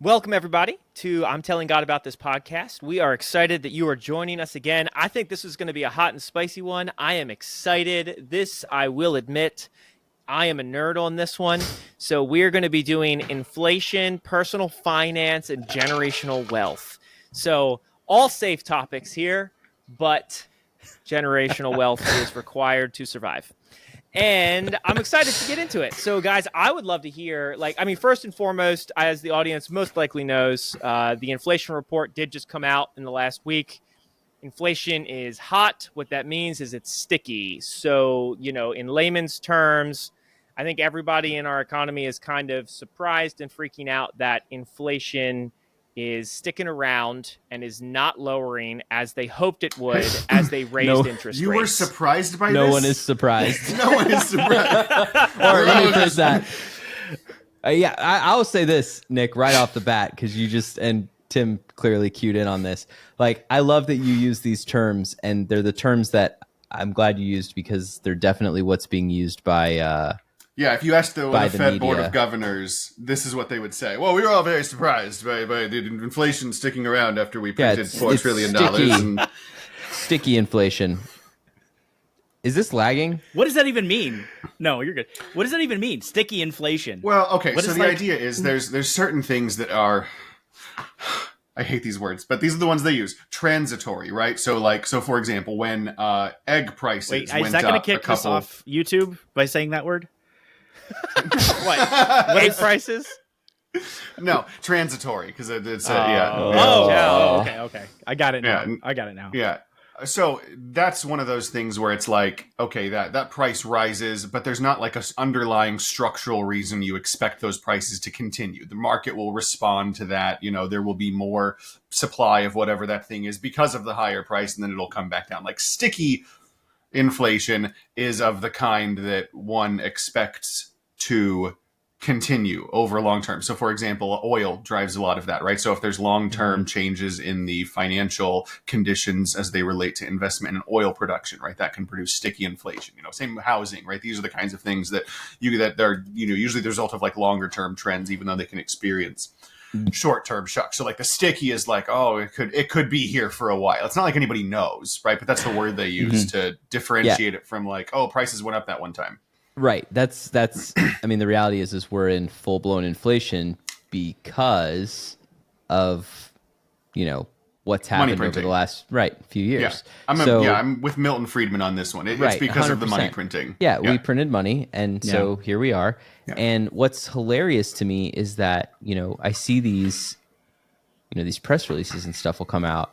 Welcome, everybody, to I'm Telling God About This podcast. We are excited that you are joining us again. I think this is going to be a hot and spicy one. I am excited. This, I will admit, I am a nerd on this one. So we're going to be doing inflation, personal finance, and generational wealth. So all safe topics here, but generational wealth is required to survive. And I'm excited to get into it. So, guys, I would love to hear, first and foremost, as the audience most likely knows, the inflation report did just come out in the last week. Inflation is hot. What that means is it's sticky. So, in layman's terms, I think everybody in our economy is kind of surprised and freaking out that inflation is sticking around and is not lowering as they hoped it would as they raised interest rates. You were surprised by this? No one is surprised. No one is surprised. Or let me phrase that. I'll say this, Nick, right off the bat, because you just, and Tim clearly cued in on this. Like, I love that you use these terms, and they're the terms that I'm glad you used because they're definitely what's being used by if you asked the Fed media. Board of Governors, this is what they would say. Well, we were all very surprised by the inflation sticking around after we printed $4 trillion. And sticky inflation. Is this lagging? What does that even mean? No, you're good. What does that even mean? Sticky inflation. Well, okay, so the idea is there's certain things that are... I hate these words, but these are the ones they use. Transitory, right? So for example, when egg prices went up... Wait, is that going to kick us off YouTube by saying that word? What? Egg prices? No, transitory, because it's okay. I got it now. Yeah. I got it now. Yeah. So that's one of those things where it's like, okay, that price rises, but there's not like a underlying structural reason you expect those prices to continue. The market will respond to that. There will be more supply of whatever that thing is because of the higher price, and then it'll come back down. Like sticky inflation is of the kind that one expects to continue over long term. So for example, oil drives a lot of that, right? So if there's long-term changes in the financial conditions as they relate to investment in oil production, right, that can produce sticky inflation. Same housing, right? These are the kinds of things that are usually the result of like longer term trends, even though they can experience short-term shocks. So like the sticky is like, oh, it could be here for a while. It's not like anybody knows, right? But that's the word they use to differentiate it from like, oh, prices went up that one time. Right. That's. I mean, the reality is we're in full blown inflation because of, what's happened over the last few years. Yeah, I'm with Milton Friedman on this one. It's because 100%. Of the money printing. Yeah, we printed money, and so here we are. Yeah. And what's hilarious to me is that I see these, these press releases and stuff will come out.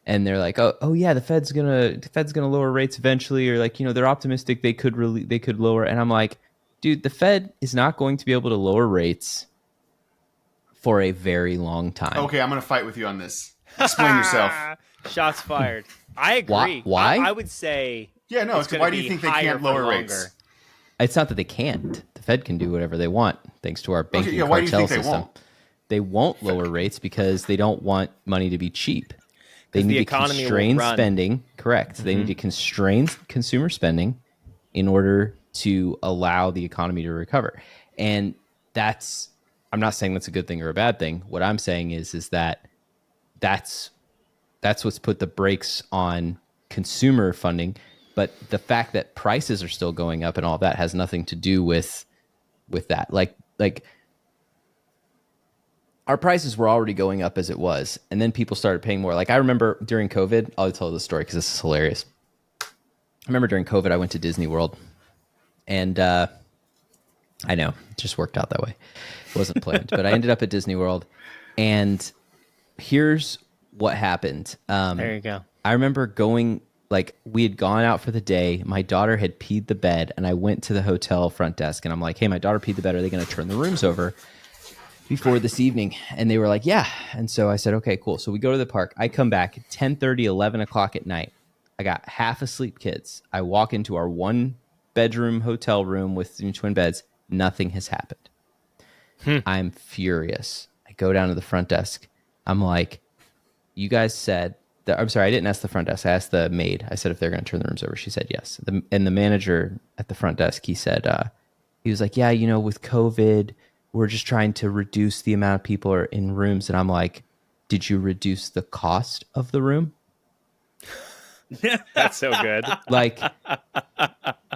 And they're like, oh yeah, the Fed's gonna lower rates eventually, or like they're optimistic they could lower. And I'm like, dude, the Fed is not going to be able to lower rates for a very long time. Okay, I'm gonna fight with you on this. Explain yourself. Shots fired. I agree. Why? I would say. Yeah, no. Why do you think they can't lower rates? It's not that they can't. The Fed can do whatever they want thanks to our banking cartel why do you think system. They won't lower rates because they don't want money to be cheap. They need to constrain spending. Correct. Mm-hmm. They need to constrain consumer spending in order to allow the economy to recover. And I'm not saying that's a good thing or a bad thing. What I'm saying is that that's what's put the brakes on consumer funding. But the fact that prices are still going up and all that has nothing to do with that. Like our prices were already going up as it was, and then people started paying more. Like I remember during COVID, I'll tell this story because this is hilarious. I remember during COVID, I went to Disney World, and I know it just worked out that way. It wasn't planned, but I ended up at Disney World, and here's what happened. There you go. I remember going, like we had gone out for the day. My daughter had peed the bed, and I went to the hotel front desk, and I'm like, "Hey, my daughter peed the bed. Are they going to turn the rooms over before this evening?" And they were like, yeah. And so I said, okay, cool. So we go to the park. I come back at 10:30, 11 o'clock at night. I got half asleep kids. I walk into our one bedroom hotel room with twin beds. Nothing has happened. I'm furious. I go down to the front desk. I'm like, you guys said that, I'm sorry, I didn't ask the front desk. I asked the maid. I said if they're going to turn the rooms over. She said yes. And the manager at the front desk, he said, he was like, yeah, with COVID, we're just trying to reduce the amount of people are in rooms. And I'm like, did you reduce the cost of the room? That's so good. Like,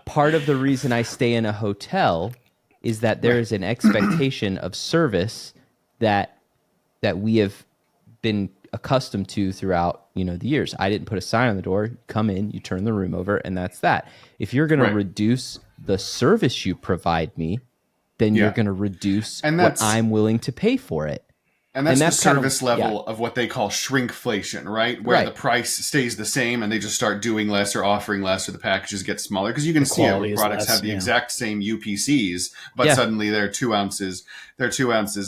part of the reason I stay in a hotel is that there is an expectation of service that we have been accustomed to throughout, the years. I didn't put a sign on the door. You come in, you turn the room over, and that's that. If you're going to reduce the service you provide me, then you're going to reduce what I'm willing to pay for it. And that's the service level of what they call shrinkflation, right? Where the price stays the same and they just start doing less or offering less, or the packages get smaller. Because you can see it when products have the exact same UPCs, but suddenly they're 2 ounces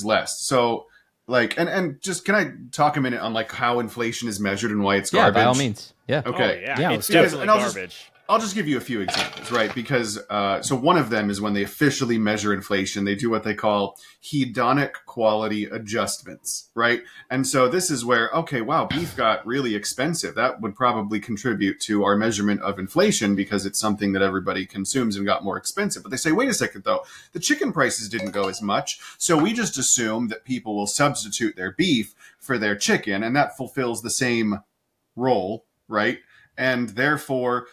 less. So and just, can I talk a minute on how inflation is measured and why it's garbage? Yeah, by all means. Yeah. Okay. It's definitely garbage. I'll just give you a few examples, right? Because so one of them is when they officially measure inflation, they do what they call hedonic quality adjustments, right? And so this is where, okay, wow, beef got really expensive. That would probably contribute to our measurement of inflation because it's something that everybody consumes and got more expensive. But they say, wait a second, though, the chicken prices didn't go as much. So we just assume that people will substitute their beef for their chicken, and that fulfills the same role, right? And therefore,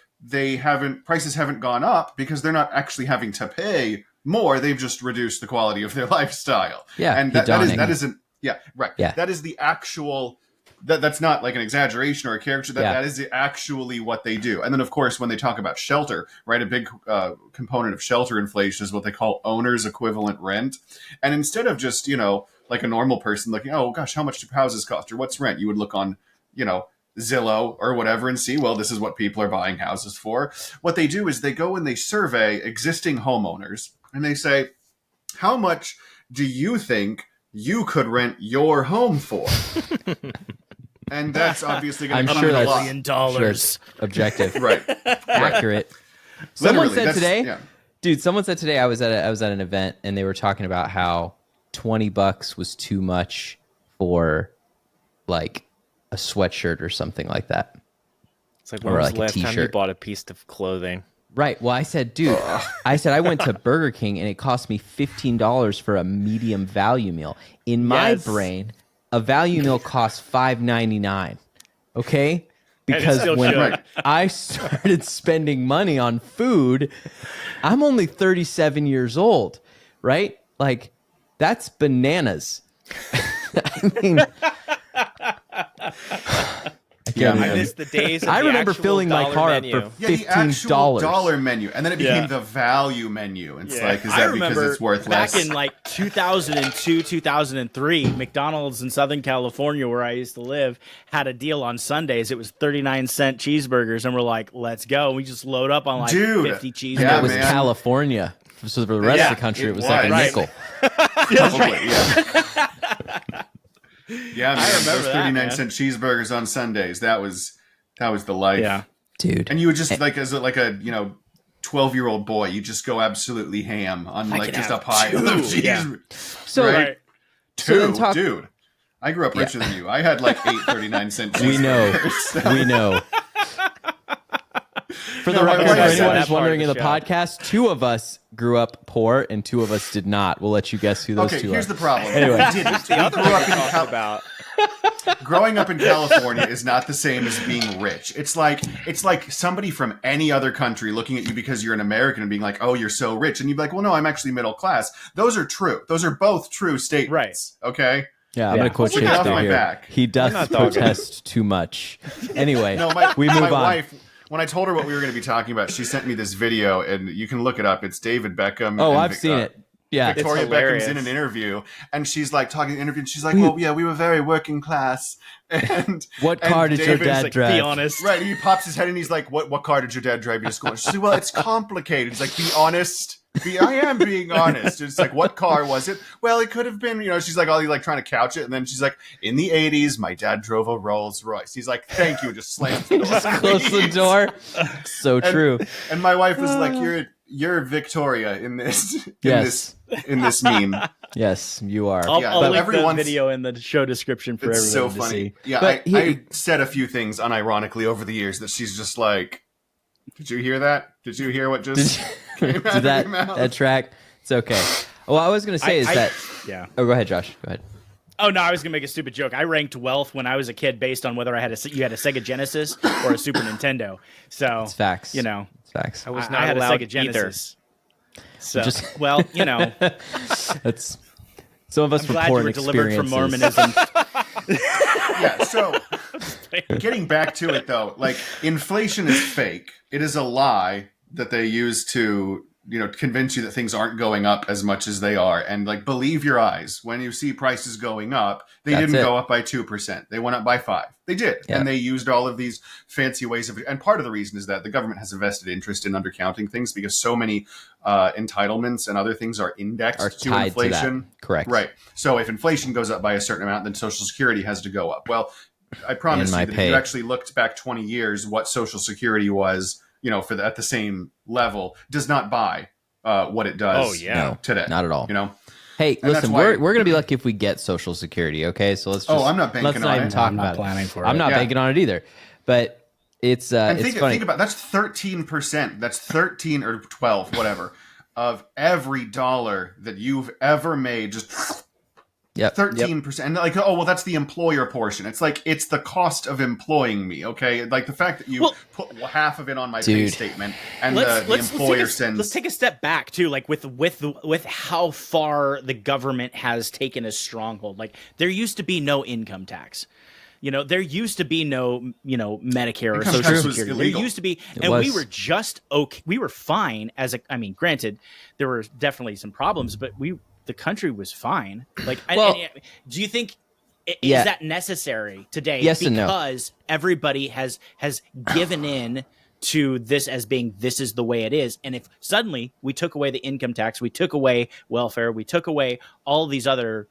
prices haven't gone up because they're not actually having to pay more. They've just reduced the quality of their lifestyle. Yeah. And that isn't, yeah, right. Yeah. That is the actual, that's not like an exaggeration or a caricature. That is actually what they do. And then, of course, when they talk about shelter, right, a big component of shelter inflation is what they call owner's equivalent rent. And instead of just, like a normal person looking, oh gosh, how much do houses cost or what's rent? You would look on, Zillow or whatever and see, well, this is what people are buying houses for. What they do is they go and they survey existing homeowners and they say, how much do you think you could rent your home for? And that's obviously going to come in a lot. $1 million. Sure, objective. Right. Accurate. Someone said today, I was at an event and they were talking about how $20 was too much for a sweatshirt or something like that. It's like, when was the last time you bought a piece of clothing? Right. Well, I said, dude, I went to Burger King and it cost me $15 for a medium value meal. In my brain, a value meal costs $5.99. Okay? Because when I started spending money on food, I'm only 37 years old, right? That's bananas. I mean, I miss the days of I the remember actual filling my car menu. up for $15. The actual dollar menu, and then it became the value menu. It's is that because it's worth less? Back in 2002, 2003, McDonald's in Southern California, where I used to live, had a deal on Sundays. It was 39-cent cheeseburgers, and we're like, let's go. And we just load up on 50 cheeseburgers. And that was California. So for the rest of the country, it was like a nickel. Yeah, man, I remember those 39-cent cheeseburgers on Sundays. That was the life, dude. And you would just as a 12-year-old boy, you just go absolutely ham on just a pie of cheese. Yeah. So right? Dude. I grew up richer than you. I had 8 39-cent cheeseburgers. We know. For the record, for anyone who's wondering in the podcast, 2 of us grew up poor and 2 of us did not. We'll let you guess who those 2 are. Okay, here's the problem. Anyway. Growing up in California is not the same as being rich. It's like somebody from any other country looking at you because you're an American and being like, oh, you're so rich. And you'd be like, well, no, I'm actually middle class. Those are true. Those are both true statements. Right. Okay? Yeah, I'm going to quote Shakespeare here. He doth protest too much. Anyway, we move on. Wife, when I told her what we were going to be talking about, she sent me this video, and you can look it up. It's David Beckham. Oh, I've seen it. Yeah, Victoria Beckham's in an interview, and she's talking in the interview, and she's like, well, yeah, we were very working class. And what car did your dad drive? Be honest. Right, he pops his head, and he's like, what car did your dad drive you to school? And she's like, well, it's complicated. He's like, be honest. I am being honest. It's like, what car was it? Well, it could have been, she's like, trying to couch it. And then she's like, in the 80s, my dad drove a Rolls Royce. He's like, thank you. Just slams the door. Just close the door. So true. And my wife was like, you're Victoria in this, in this meme. Yes, you are. I'll link the video in the show description for everyone so funny. to see. Yeah, I said a few things unironically over the years that she's just like, did you hear that? Did you hear what just came out of your mouth? That track? It's okay. Well, I was going to say yeah. Oh, go ahead, Josh. Go ahead. Oh no, I was gonna make a stupid joke. I ranked wealth when I was a kid based on whether you had a Sega Genesis or a Super Nintendo. So It's facts. It's facts. I was I not had a allowed Sega Genesis. So Just- well, That's some of us I'm were glad you porn were delivered from experiences. Mormonism. Yeah, so getting back to it though, like inflation is fake. It is a lie that they use to, convince you that things aren't going up as much as they are. And like, believe your eyes. When you see prices going up, they That's didn't it. go up by 2%. They went up by 5%. They did. Yeah. And they used all of these fancy ways of, and part of the reason is that the government has a vested interest in undercounting things because so many entitlements and other things are indexed to tied inflation. to that. Correct. Right. So if inflation goes up by a certain amount, then Social Security has to go up. Well, I promise you that if you actually looked back 20 years, what Social Security was, at the same level, does not buy what it does No, today. not at all. You know? Hey, And listen, that's why- we're gonna be lucky if we get Social Security. Okay, so let's just. I'm not banking let's not on even it. talk I'm about not planning for it. I'm not Yeah. banking on it either. But it's And it's funny. think about that's 13%. That's 13 or 12, whatever, of every dollar that you've ever made. Just Yep. 13%. And like, that's the employer portion. It's like, it's the cost of employing me. Okay. Like the fact that you put half of it on my pay Dude. statement and the employer sends. Let's take a step back too, like with how far the government has taken a stronghold. Like there used to be no income tax. There used to be no, Medicare or Income Social tax was Security. illegal. There used to be, It and we was. were just okay. We were fine granted, there were definitely some problems, but the country was fine. Like, do you think is that necessary today? Yes and no. Because everybody has given in to this as being this is the way it is. And if suddenly we took away the income tax, we took away welfare, we took away all these other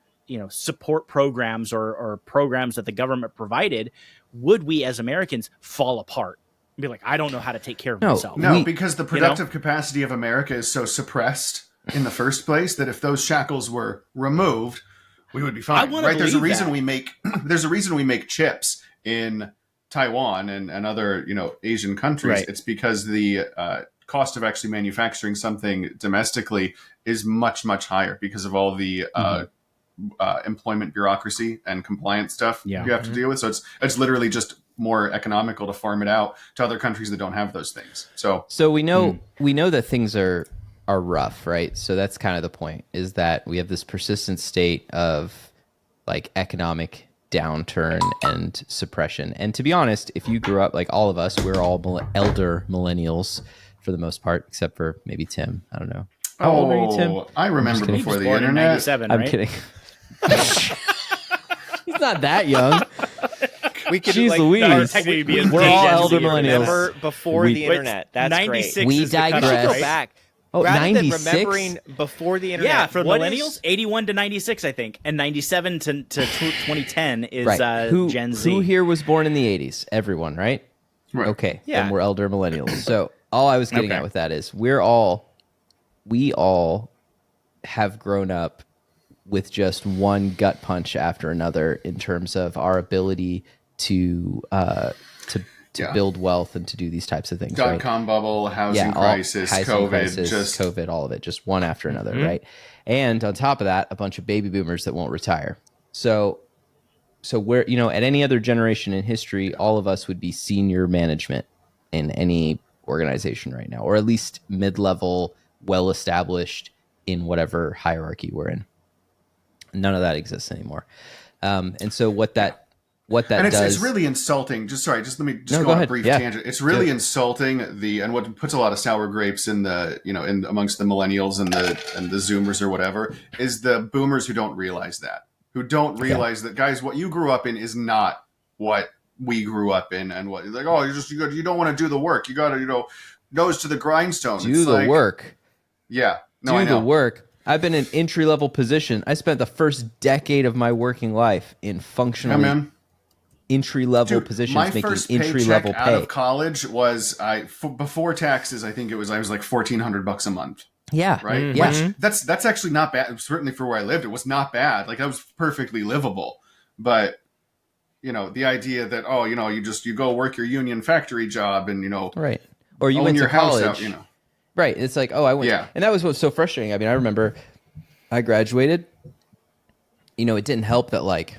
support programs or programs that the government provided, would we as Americans fall apart and be like, I don't know how to take care of myself? No, because the productive capacity of America is so suppressed in the first place that if those shackles were removed, we would be fine. Right? There's a reason we make chips in Taiwan and other Asian countries. Right. It's because the cost of actually manufacturing something domestically is much, much higher because of all the employment bureaucracy and compliance stuff you have to deal with. So it's literally just more economical to farm it out to other countries that don't have those things. So we know that things are rough, right? So that's kind of the point, is that we have this persistent state of like economic downturn and suppression. And to be honest, if you grew up like all of us, we're all elder millennials for the most part, except for maybe Tim. I don't know. How old are you, Tim? I remember kidding. before the Born in internet. 97, I'm right? kidding. He's not that young. We could Jeez like, Louise. technically be a We're Gen all Z elder or millennials. remember before We- the internet. That's 96 great. We is the cutoff, digress. Go right? back. Oh, Rather 96? than remembering before the internet. Yeah, for what millennials, is- 81 to 96, I think, and 97 to 2010 is Right. Who, Gen Z. who here was born in the 80s? Everyone, right? Right. Okay. Yeah. Then we're elder millennials. So all I was getting Okay. at with that is we all have grown up with just one gut punch after another in terms of our ability to build wealth and to do these types of things. Right? Dot-com bubble, housing crisis, COVID, COVID, all of it, just one after another, right? And on top of that, a bunch of baby boomers that won't retire. So we're, at any other generation in history, all of us would be senior management in any organization right now, or at least mid-level, well-established in whatever hierarchy we're in. None of that exists anymore. And so what that and does, it's really insulting. Let me No, go go on ahead. a brief Yeah. tangent. It's really insulting and what puts a lot of sour grapes in the in amongst the millennials and the Zoomers or whatever is the boomers who don't realize that, that guys, what you grew up in is not what we grew up in, and what like you don't want to do the work. You got to nose to the grindstone. do the work. Yeah, no, do I know. the work. I've been in entry-level position. I spent the first decade of my working life in functionally man. entry-level Dude, positions, my making first entry-level paycheck pay. out of college was before taxes. I think I was like $1,400 a month. Yeah, Right. Yeah, Which that's actually not bad. Certainly for where I lived, it was not bad. Like that was perfectly livable. But the idea that you go work your union factory job and right. Or you own went your to house college, out. right? It's like, oh, I went, Yeah. and that was what's so frustrating. I mean, I remember I graduated. You know, it didn't help that like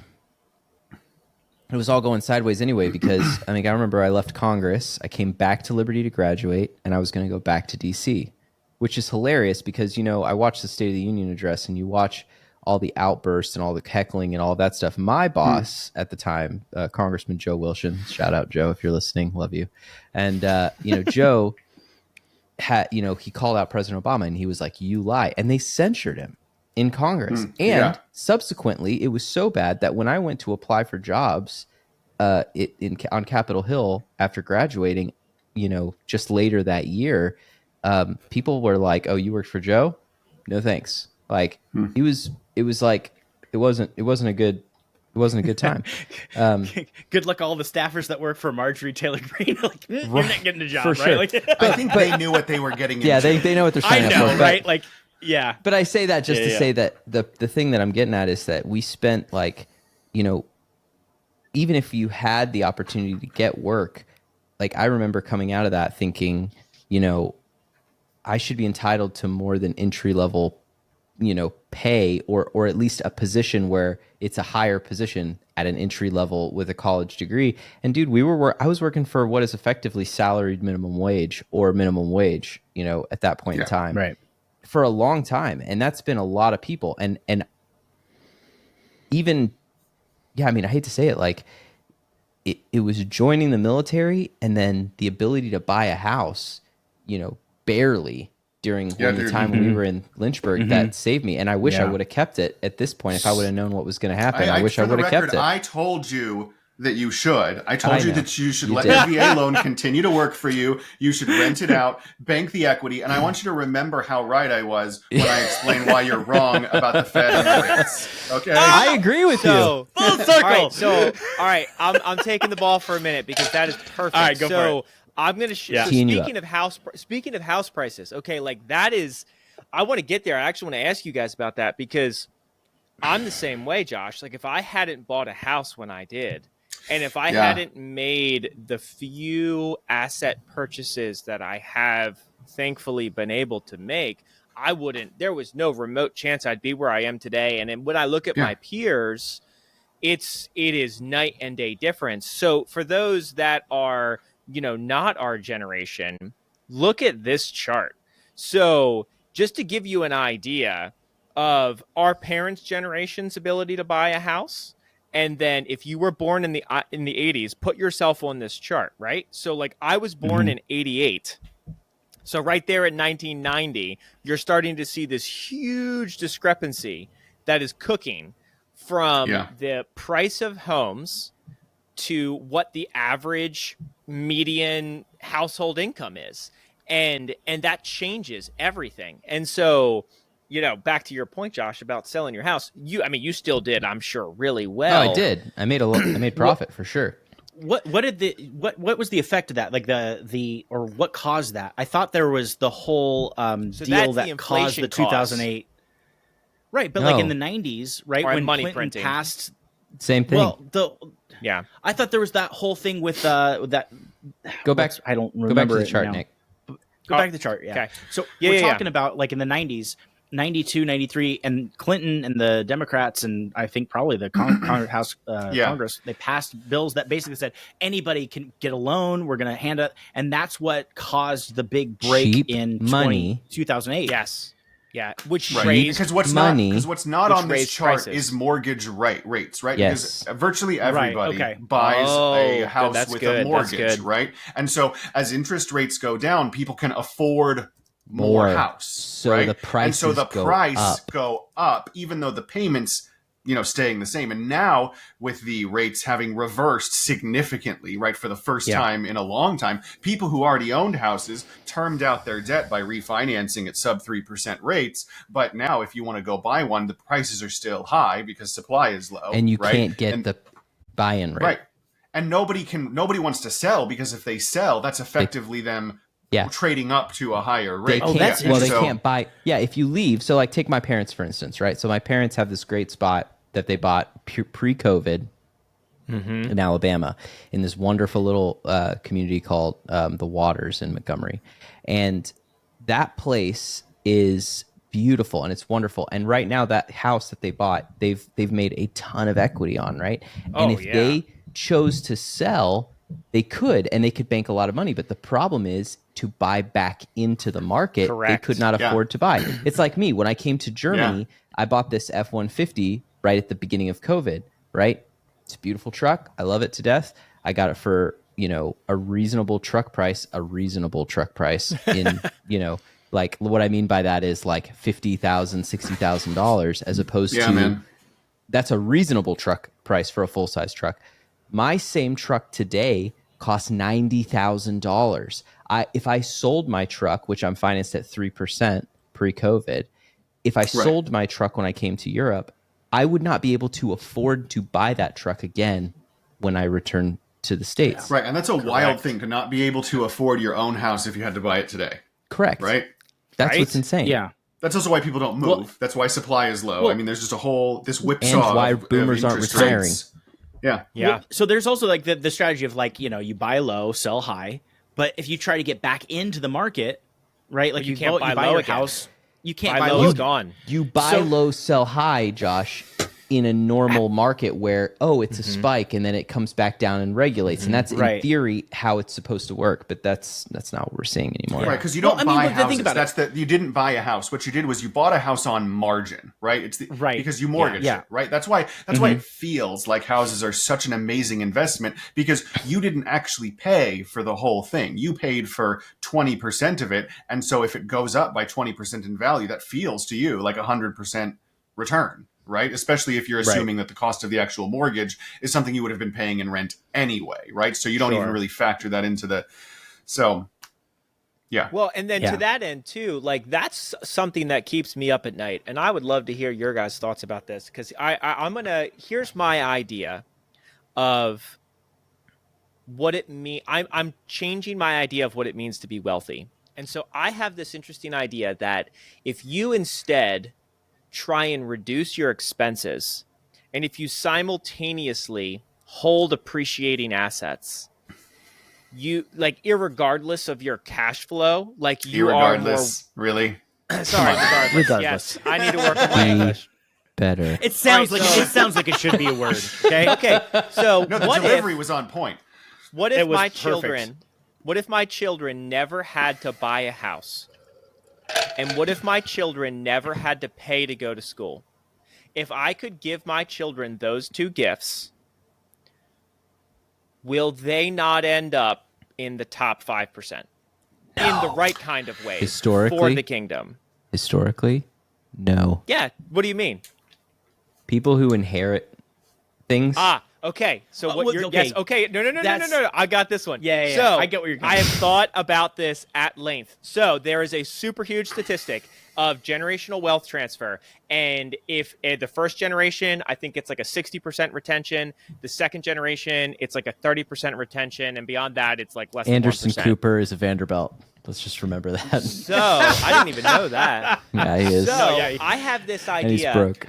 it was all going sideways anyway, because I mean, I remember I left Congress, I came back to Liberty to graduate, and I was going to go back to DC, which is hilarious because, you know, I watched the State of the Union address and you watch all the outbursts and all the heckling and all that stuff. My boss at the time, Congressman Joe Wilson, shout out Joe if you're listening, love you. And, you know, Joe had, you know, he called out President Obama and he was like, you lie. And they censured him in Congress. And subsequently, it was so bad that when I went to apply for jobs on Capitol Hill after graduating, you know, just later that year, people were like, "Oh, you work for Joe? No thanks." Like it was like it wasn't a good time. Good luck all the staffers that work for Marjorie Taylor Greene. Like, you're not getting a job, For right? sure. Like, I think they knew what they were getting into. Yeah, they know what they're I signing know, up for. right? Like, yeah. But I say that just to Yeah. say that the thing that I'm getting at is that we spent like, you know, even if you had the opportunity to get work, like I remember coming out of that thinking, you know, I should be entitled to more than entry level, you know, pay or at least a position where it's a higher position at an entry level with a college degree. And dude, I was working for what is effectively salaried minimum wage or minimum wage, you know, at that point in time. Right. For a long time, and that's been a lot of people, and even, yeah, I mean, I hate to say it, like it was joining the military and then the ability to buy a house, you know, barely during the time when we were in Lynchburg that saved me, and I wish I would have kept it at this point if I would have known what was going to happen. I wish I would have kept it. I told you that you should. I told you that you should let did. the VA loan continue to work for you. You should rent it out, bank the equity, and I want you to remember how right I was when I explained why you're wrong about the Fed and the rates. Okay? I agree with you. Full circle. All right, I'm taking the ball for a minute because that is perfect. All right, go for it. I'm going to Teeing you speaking of house prices. Okay, like that is I want to get there. I actually want to ask you guys about that because I'm the same way, Josh. Like if I hadn't bought a house when I did, and if I hadn't made the few asset purchases that I have thankfully been able to make, there was no remote chance I'd be where I am today. And then when I look at my peers, it is night and day difference. So for those that are, you know, not our generation, look at this chart. So just to give you an idea of our parents' generation's ability to buy a house, and then if you were born in the 80s, put yourself on this chart, right? So like I was born in 88. So right there at 1990, you're starting to see this huge discrepancy that is cooking from the price of homes to what the average median household income is. And that changes everything. And so, you know, back to your point, Josh, about selling your house, you still did, I'm sure, really well. Oh, I did. I made profit for sure. What was the effect of that? Like or what caused that? I thought there was the whole deal that caused the 2008. Right, but like in the 90s, right, or when money Clinton printing. passed. Same thing. Well, I thought there was that whole thing with that. Go back. I don't remember. Go back to the it chart, now. Nick. Go back to the chart. Yeah. Okay. So we're talking about like in the 90s, 92, 93, and Clinton and the Democrats, and I think probably the Congress, Congress, they passed bills that basically said anybody can get a loan. We're going to hand it. And that's what caused the big break Cheap in money. 2008. Yes. Yeah, which raised because what's not on this chart prices. is mortgage rates, right? Yes. Because virtually everybody buys a house with a mortgage, right? And so as interest rates go down, people can afford more house, so right? the prices and so the price go up, even though the payments, staying the same. And now with the rates having reversed significantly, right, for the first time in a long time, people who already owned houses termed out their debt by refinancing at sub 3% rates. But now if you want to go buy one, the prices are still high because supply is low. And you can't get the buy-in rate. Right. And nobody wants to sell because if they sell, that's effectively them trading up to a higher rate. They can't buy. Yeah, if you leave, so like take my parents, for instance, right? So my parents have this great spot that they bought pre-COVID in Alabama in this wonderful little community called the Waters in Montgomery. And that place is beautiful and it's wonderful. And right now, that house that they bought, they've made a ton of equity on, right? And if they chose to sell, they could, and they could bank a lot of money. But the problem is to buy back into the market, they could not afford to buy. It's like me when I came to Germany, I bought this F-150 right at the beginning of COVID, right? It's a beautiful truck. I love it to death. I got it for, a reasonable truck price in, like what I mean by that is like $50,000, $60,000 as opposed to that's a reasonable truck price for a full-size truck. My same truck today costs $90,000. If I sold my truck, which I'm financed at 3% pre-COVID, if I sold my truck when I came to Europe, I would not be able to afford to buy that truck again when I return to the States. Right, and that's a wild thing to not be able to afford your own house if you had to buy it today. Correct. Right? That's what's insane. Yeah. That's also why people don't move. Well, that's why supply is low. I mean, there's just this whipsaw and why of boomers aren't retiring. Rates. Yeah. Well, so there's also like the strategy of like, you buy low, sell high. But if you try to get back into the market, right? Like you can't buy your house. You can't buy low. Gone. You buy low, sell high, Josh, in a normal market where, it's a spike and then it comes back down and regulates. And that's in theory how it's supposed to work. But that's not what we're seeing anymore. Right, because you don't buy houses. You didn't buy a house. What you did was you bought a house on margin, right? Because you mortgaged it, right? That's why it feels like houses are such an amazing investment, because you didn't actually pay for the whole thing. You paid for 20% of it. And so if it goes up by 20% in value, that feels to you like 100% return. Right? Especially if you're assuming that the cost of the actual mortgage is something you would have been paying in rent anyway, right? So you don't even really factor that into yeah. Well, and then to that end too, like that's something that keeps me up at night. And I would love to hear your guys' thoughts about this, because here's my idea of what it means. I'm changing my idea of what it means to be wealthy. And so I have this interesting idea that if you instead try and reduce your expenses, and if you simultaneously hold appreciating assets, you like irregardless of your cash flow, like you irregardless, are more... really. Sorry, regardless. Yes, I need to work on my English better. It sounds like it should be a word. Okay. So no, the delivery was on point. What if my children? What if my children never had to buy a house? And what if my children never had to pay to go to school? If I could give my children those two gifts, will they not end up in the top 5%? No. In the right kind of way for the kingdom? Historically, no. Yeah. What do you mean? People who inherit things. Okay. So what you're... Yes, okay. No. I got this one. Yeah. So I get what you're going. I have thought about this at length. So there is a super huge statistic of generational wealth transfer. And if the first generation, I think it's like a 60% retention. The second generation, it's like a 30% retention. And beyond that, it's like less Anderson than 1%. Cooper is a Vanderbilt. Let's just remember that. So I didn't even know that. Yeah, he is. So I have this idea. And he's broke.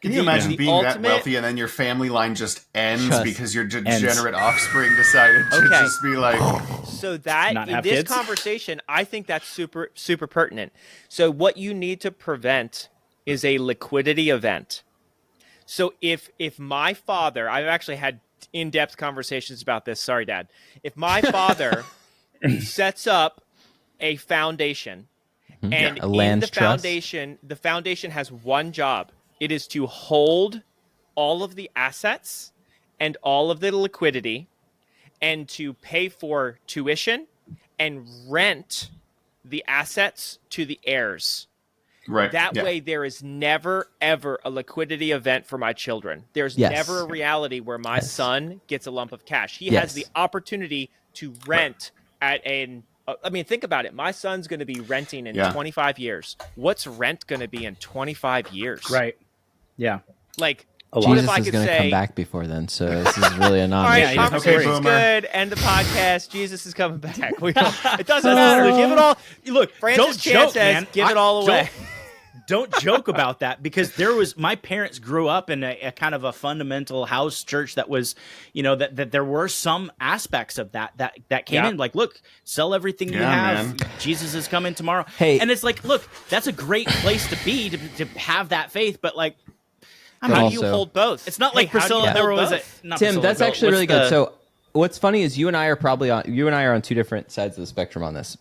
Can you imagine being that wealthy and then your family line just ends because your degenerate offspring decided to just be like... So that, in this conversation, I think that's super, super pertinent. So what you need to prevent is a liquidity event. So if my father... I've actually had in-depth conversations about this. Sorry, Dad. If my father sets up a foundation, and in the foundation has one job. It is to hold all of the assets and all of the liquidity, and to pay for tuition and rent the assets to the heirs. Right. That way there is never, ever a liquidity event for my children. There's never a reality where my son gets a lump of cash. He has the opportunity to rent at an... I mean, think about it. My son's going to be renting in 25 years. What's rent going to be in 25 years? Right. Yeah. Like, Jesus is going to come back before then, so this is really a non-issue. All right, conversation's good. End the podcast. Jesus is coming back. It doesn't matter. Give it all. Look, Francis Chan says, give it all away. don't joke about that, because my parents grew up in a kind of a fundamental house church that was, that there were some aspects of that came in, like, look, sell everything you have. Man. Jesus is coming tomorrow. Hey. And it's like, look, that's a great place to be, to have that faith. But like, How do you hold both? it's not like how do you Priscilla. There hold was both? not Tim, Priscilla, that's but actually what's really good. the- So what's funny is you and I are on two different sides of the spectrum on this.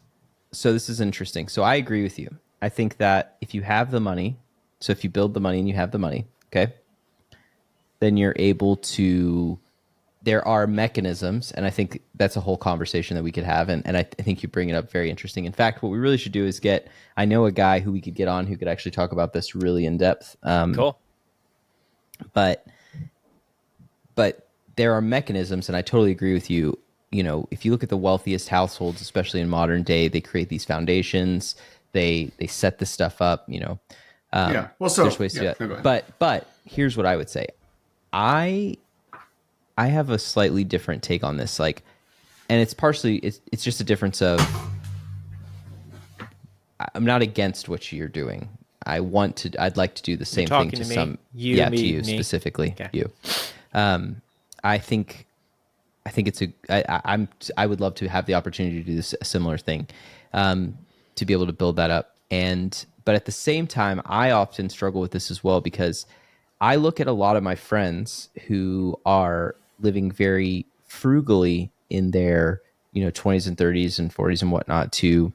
So this is interesting. So I agree with you. I think that if you have the money, so if you build the money and you have the money, okay, then you're able to, there are mechanisms, and I think that's a whole conversation that we could have, and I think you bring it up very interesting. In fact, what we really should do is I know a guy who we could get on who could actually talk about this really in depth. Cool. But there are mechanisms, and I totally agree with you. If you look at the wealthiest households, especially in modern day, they create these foundations. They set this stuff up. Yeah. Well, so there's ways to do that. no, go ahead. But here's what I would say. I have a slightly different take on this. Like, and it's partially it's just a difference of, I'm not against what you're doing. I'd like to do the same thing talking to to me? some. You, yeah, me, to you me? specifically. Okay. You. I think it's I would love to have the opportunity to do a similar thing, to be able to build that up. But at the same time, I often struggle with this as well, because I look at a lot of my friends who are living very frugally in their 20s and 30s and 40s and whatnot to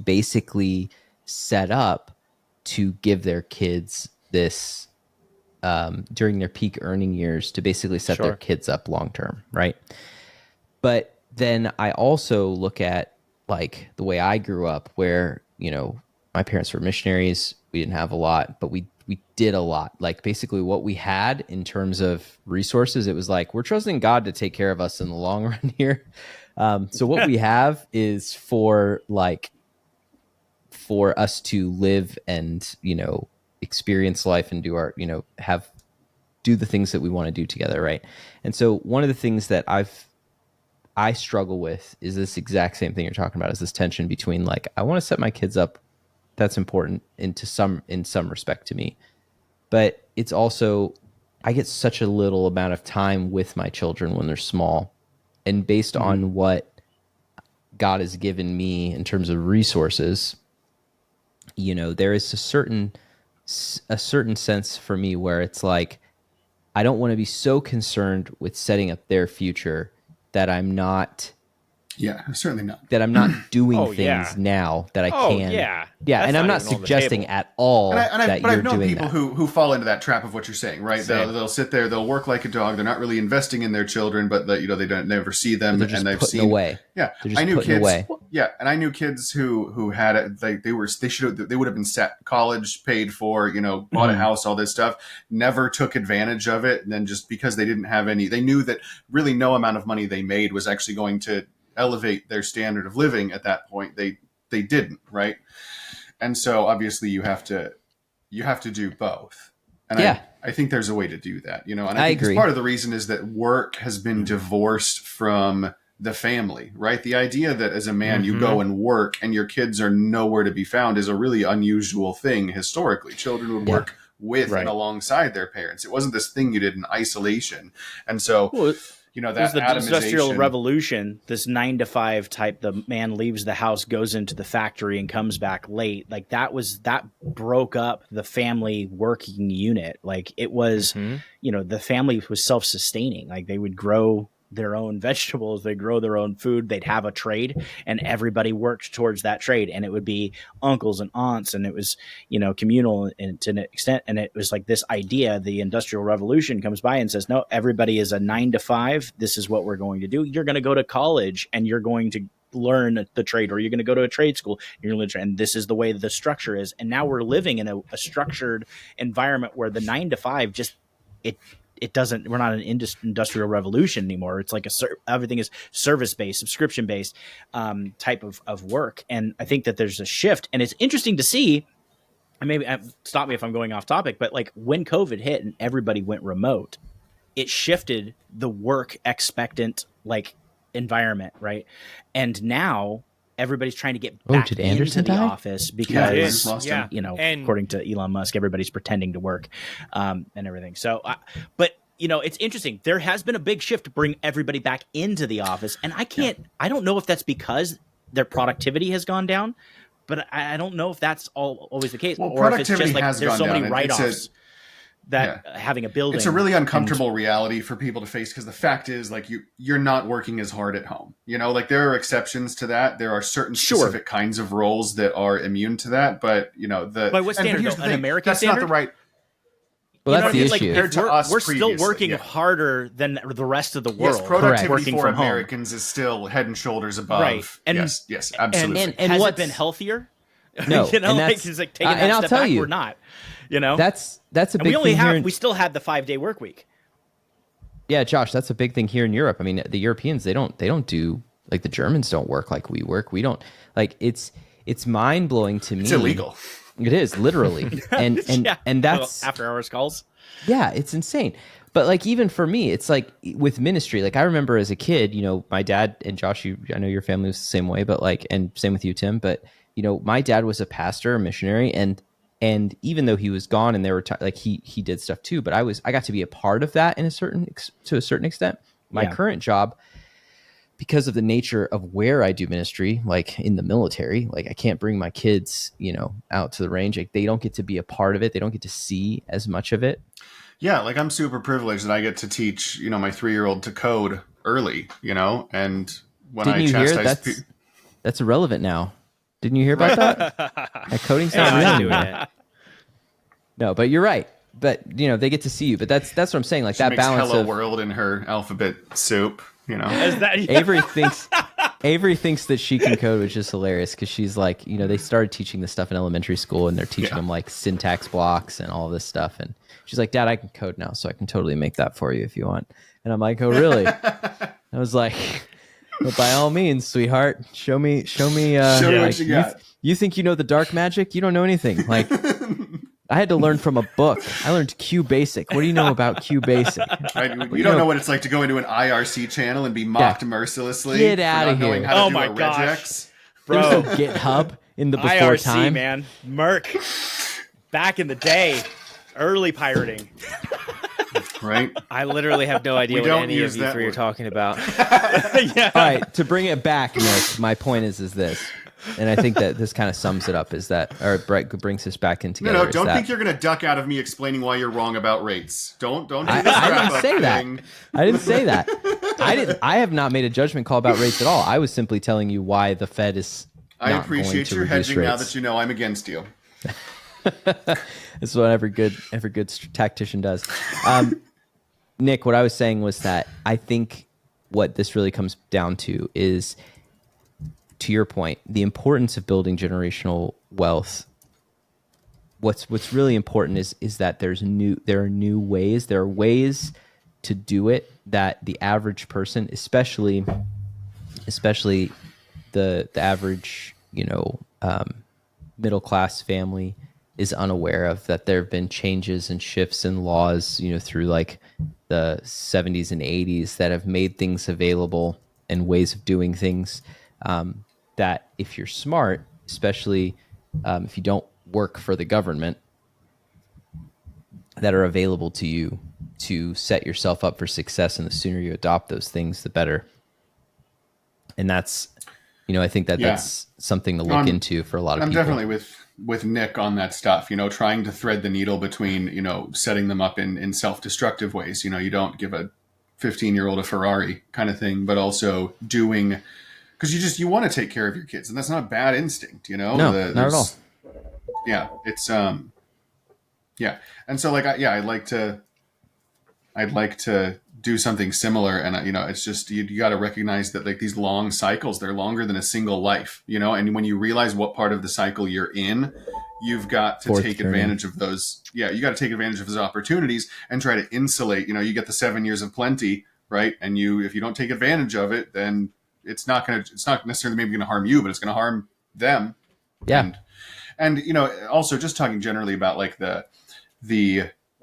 basically set up to give their kids this during their peak earning years, to basically set their kids up long term, right? But then I also look at like the way I grew up, where my parents were missionaries. We didn't have a lot, but we did a lot. Like basically what we had in terms of resources, it was like, we're trusting God to take care of us in the long run here. So what we have is for us to live and experience life and do our do the things that we want to do together, right? And so one of the things that I struggle with is this exact same thing you're talking about, is this tension between like, I want to set my kids up, that's important in some respect to me, but it's also, I get such a little amount of time with my children when they're small, and based on what God has given me in terms of resources, there is a certain sense for me where it's like, I don't want to be so concerned with setting up their future that I'm not certainly not. that I'm not doing things yeah. now that I Oh, can. yeah. Yeah, That's and I'm not not even on the suggesting table. at all that But you're I've known doing people that. who fall into that trap of what you're saying, right? They'll sit there, they'll work like a dog. They're not really investing in their children, but they don't never see them, They're just and they've putting seen away. Yeah, They're just I knew putting kids. away. Yeah, and I knew kids who had it. They would have been set, college paid for, bought a house, all this stuff. Never took advantage of it, and then just because they didn't have any, they knew that really no amount of money they made was actually going to elevate their standard of living. At that point, they didn't, right? And so obviously you have to do both. And Yeah. I think there's a way to do that, and I I think agree. part of the reason is that work has been divorced from the family, right? The idea that as a man you go and work and your kids are nowhere to be found is a really unusual thing historically. Children would work with and alongside their parents. It wasn't this thing you did in isolation. And so, It that was the Industrial atomization. Revolution, this 9 to 5 type, the man leaves the house, goes into the factory and comes back late. Like that broke up the family working unit. Like it was, the family was self-sustaining. Like they would grow their own vegetables, they grow their own food, they'd have a trade, and everybody worked towards that trade. And it would be uncles and aunts, and it was, communal to an extent. And it was like this idea, the Industrial Revolution comes by and says, no, everybody is a 9 to 5. This is what we're going to do. You're going to go to college and you're going to learn the trade, or you're going to go to a trade school. And this is the way the structure is. And now we're living in a structured environment where the 9 to 5 just, it doesn't, we're not an industrial revolution anymore. It's like everything is service-based, subscription-based type of work. And I think that there's a shift, and it's interesting to see, and maybe stop me if I'm going off topic, but like when COVID hit and everybody went remote, it shifted the work expectant like environment, right? And now everybody's trying to get back did into Anderson the die? office Yeah, because, lost him. And according to Elon Musk, everybody's pretending to work and everything. So, but it's interesting. There has been a big shift to bring everybody back into the office. And I don't know if that's because their productivity has gone down, but I don't know if that's always the case. Well, or if it's just productivity like has there's gone so many down. write-offs that having a building. It's a really uncomfortable reality for people to face because the fact is, like, you're not working as hard at home. Like, there are exceptions to that. There are certain specific kinds of roles that are immune to that. But by what standard? here's the An thing, American that's standard? not the right. Well, that's the issue. Compared to us we're still previously, working yeah. harder than the rest of the world. Yes, productivity working for from home. Americans is still head and shoulders above. Right. And- yes, absolutely. And has it what's- been healthier? No, like, and that's- it's like taking and that I'll step tell back. you, We're not. That's a And big thing here. we still had the 5-day work week. Yeah, Josh, that's a big thing here in Europe. I mean, the Europeans, they don't do, like, the Germans don't work like we work. We don't, like, it's mind blowing to me. It's illegal. It is, literally. And that's after hours calls. Yeah, it's insane. But, like, even for me, it's like with ministry, like, I remember as a kid, my dad and Josh, I know your family was the same way, but like, and same with you, Tim, but my dad was a pastor, a missionary, and even though he was gone and they were like, he did stuff too, but I got to be a part of that to a certain extent. My current job, because of the nature of where I do ministry, like in the military, like I can't bring my kids, out to the range. Like, they don't get to be a part of it. They don't get to see as much of it. Yeah, like, I'm super privileged that I get to teach, my 3-year-old to code early, and when Didn't I you hear chastise that's irrelevant now? Didn't you hear about that? That coding's not real anymore. No, but you're right. But they get to see you. But that's what I'm saying. Like, she that makes balance hello of world in her alphabet soup, Is that Avery thinks that she can code, which is hilarious because she's like, they started teaching this stuff in elementary school and they're teaching them like syntax blocks and all this stuff. And she's like, Dad, I can code now, so I can totally make that for you if you want. And I'm like, oh, really? I was like, well, by all means, sweetheart, show me. Show me Like, what you got. you think you know the dark magic? You don't know anything. Like, I had to learn from a book. I learned Q Basic. What do you know about Q Basic? You don't know what it's like to go into an IRC channel and be mocked mercilessly. Get for outta not knowing here. how to Oh do my a gosh. regex. There was bro? no GitHub in the before IRC, time. man, Merc, back in the day, early pirating. Right? I literally have no idea We what don't any use of you that three are word. talking about. Yeah. All right, to bring it back, Nick, my point is this, and I think that this kind of sums it up, is that, or brings us back in together. No, is don't that, think you're going to duck out of me explaining why you're wrong about rates. Don't do this I wrap didn't up say that. thing. I didn't say that. I have not made a judgment call about rates at all. I was simply telling you why the Fed is I not going appreciate to your reduce hedging now rates. that you know I'm against you. This is what every good tactician does. Nick, what I was saying was that I think what this really comes down to is, to your point, the importance of building generational wealth. What's really important is that there are new ways. There are ways to do it that the average person, especially the average middle class family, is unaware of. That there have been changes and shifts in laws, through like the 70s and 80s that have made things available and ways of doing things that, if you're smart, especially if you don't work for the government, that are available to you to set yourself up for success. And the sooner you adopt those things, the better. And that's, I think that's something to look into for a lot of people. I'm definitely with Nick on that stuff, trying to thread the needle between, setting them up in self-destructive ways. You don't give a 15-year-old a Ferrari kind of thing, but also doing, because you want to take care of your kids, and that's not a bad instinct, No, not at all. Yeah, it's yeah, and so I'd like to do something similar, and it's just you got to recognize that, like, these long cycles, they're longer than a single life, and when you realize what part of the cycle you're in, you've got to take advantage of those. Yeah, you got to take advantage of those opportunities and try to insulate. You get the 7 years of plenty, right? And if you don't take advantage of it, then it's not necessarily maybe going to harm you, but it's going to harm them. Yeah. And also just talking generally about like the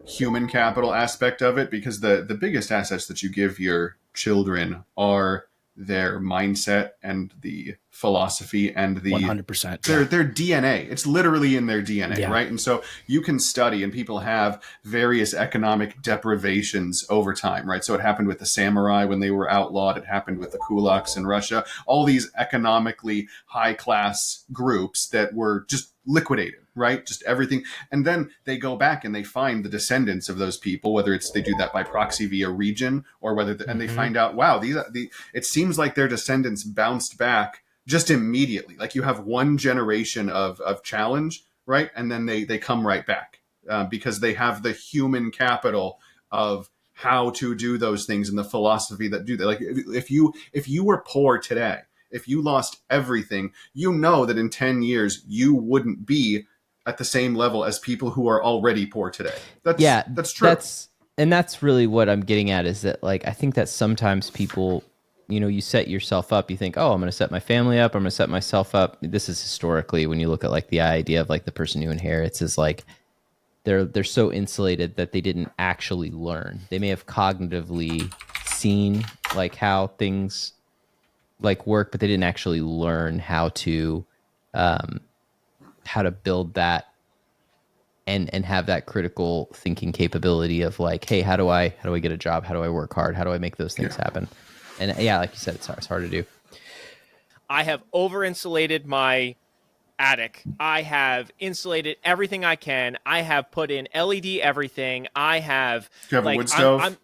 human capital aspect of it, because the biggest assets that you give your children are their mindset and the philosophy and the 100%. their DNA. It's literally in their DNA, Yeah. right? And so you can study, and people have various economic deprivations over time, right? So it happened with the samurai when they were outlawed. It happened with the kulaks in Russia. All these economically high class groups that were just liquidated, right? Just everything. And then they go back and they find the descendants of those people, whether it's they do that by proxy via region or whether, and they find out, wow, it seems like their descendants bounced back just immediately. Like you have one generation of challenge, right? And then they come right back because they have the human capital of how to do those things and the philosophy that do that. Like if you were poor today, if you lost everything, you know that in 10 years, you wouldn't be at the same level as people who are already poor today. That's true. That's really what I'm getting at is that, like, I think that sometimes people, you know, you set yourself up, you think, oh, I'm going to set my family up. I'm going to set myself up. This is historically, when you look at like the idea of like the person who inherits is like, they're so insulated that they didn't actually learn. They may have cognitively seen like how things like work, but they didn't actually learn how to build that and have that critical thinking capability of like, hey, how do I get a job? How do I work hard? How do I make those things happen? And yeah, like you said, it's hard to do. I have over insulated my attic. I have insulated everything I can. I have put in LED everything. I have. Do you have a wood stove?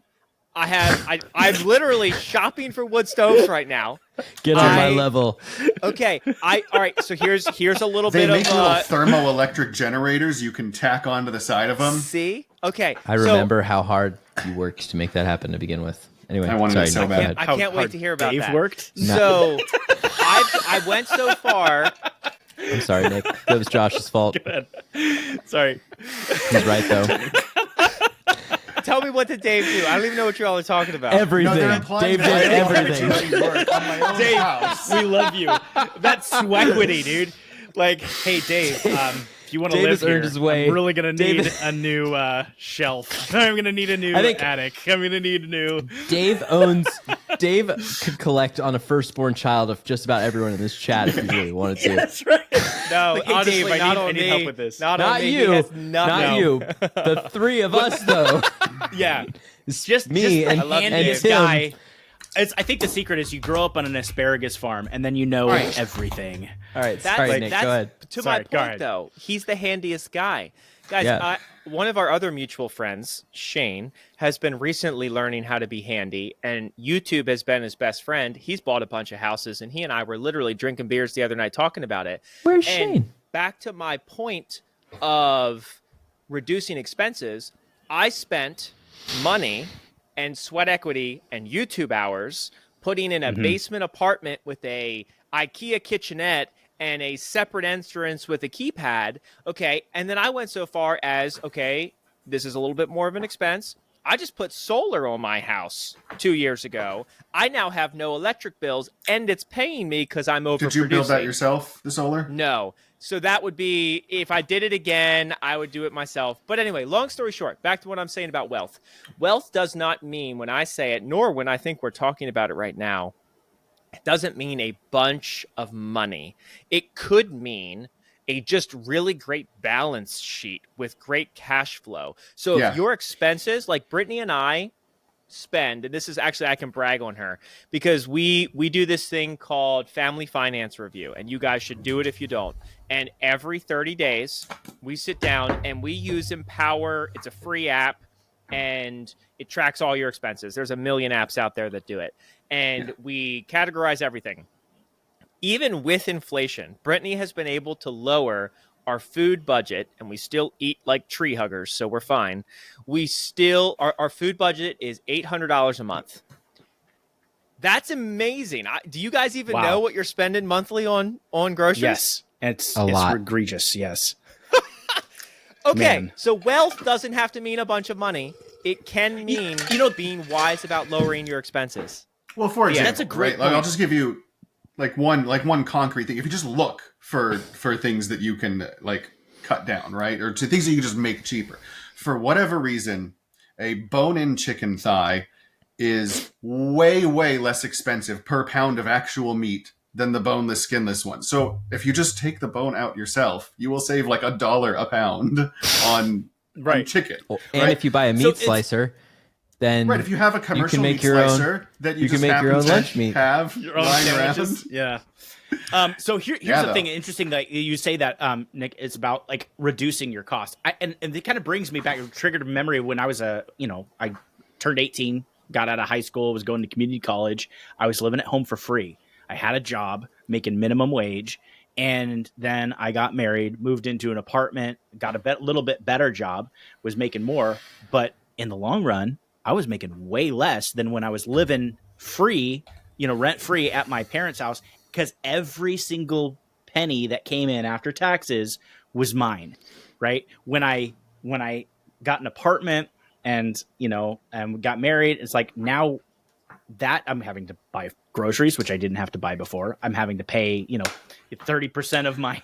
I'm literally shopping for wood stoves right now. Get on my level. Okay. All right. So here's a little They bit make of little thermoelectric generators you can tack onto the side of them. See? Okay. I remember how hard you worked to make that happen to begin with. Anyway, I wanted it so Nick, bad. I can't wait to hear about Dave that. worked? So I went so far. I'm sorry, Nick. That was Josh's fault. Sorry. He's right, though. Tell me what did Dave do? I don't even know what you all are talking about. Everything. No, Dave did everything. Work on my own Dave, house. we love you. That's swequity, dude. Like, hey, Dave, if you want to Dave live has earned here, his way. I'm really going to need David- a new shelf. I'm going to need a new attic. I'm going to need a new... Dave could collect on a firstborn child of just about everyone in this chat if he really wanted to. That's right. No, Like, hey, honestly, Dave, not I on need me. help with this. Not on Not me. He you. has nothing. Not you. The three of us, though. Yeah. It's Just me just and, the handiest Tim. guy. I think the secret is you grow up on an asparagus farm and then you know everything. All right, That's, sorry, Nick. that's Go ahead. to Sorry, my go point, ahead. though. He's the handiest guy. Guys, Yeah. one of our other mutual friends, Shane, has been recently learning how to be handy, and YouTube has been his best friend. He's bought a bunch of houses, and he and I were literally drinking beers the other night talking about it. Where's And Shane? back to my point of reducing expenses, I spent money and sweat equity and YouTube hours putting in a basement apartment with a IKEA kitchenette and a separate entrance with a keypad. Okay. And then I went so far as, okay, this is a little bit more of an expense. I just put solar on my house 2 years ago. I now have no electric bills, and it's paying me because I'm overproducing. Did you build that yourself, the solar? No. So that would be, if I did it again, I would do it myself. But anyway, long story short, back to what I'm saying about wealth. Wealth does not mean, when I say it, nor when I think we're talking about it right now, it doesn't mean a bunch of money. It could mean a just really great balance sheet with great cash flow. So if your expenses, like Brittany and I spend, and this is actually, I can brag on her, because we do this thing called Family Finance Review, and you guys should do it if you don't. And every 30 days, we sit down and we use Empower. It's a free app, and it tracks all your expenses. There's a million apps out there that do it. And we categorize everything. Even with inflation, Brittany has been able to lower our food budget, and we still eat like tree huggers, so we're fine. We still, our food budget is $800 a month. That's amazing. Do you guys even know what you're spending monthly on groceries? Yes. It's lot. egregious, yes. Okay, Man. so wealth doesn't have to mean a bunch of money. It can mean being wise about lowering your expenses. Well, for example, that's a great Like, I'll point. just give you one concrete thing. If you just look for things that you can like cut down, right, or to things that you can just make cheaper. For whatever reason, a bone-in chicken thigh is way, way less expensive per pound of actual meat than the boneless, skinless one. So if you just take the bone out yourself, you will save like $1 a pound on chicken. And if you buy a meat slicer, then if you have a commercial meat slicer that you can just make your happen own to lunch meat. have Your own lying sandwiches. around. Yeah. So here's the thing interesting that you say that, Nick, it's about like reducing your cost. And it kind of brings me back, triggered a memory when I was I turned 18, got out of high school, was going to community college. I was living at home for free. I had a job making minimum wage. And then I got married, moved into an apartment, got a little bit better job, was making more. But in the long run, I was making way less than when I was living free, rent free at my parents' house, because every single penny that came in after taxes was mine. Right. When I got an apartment and got married, it's like now that I'm having to buy groceries, which I didn't have to buy before. I'm having to pay, 30% of my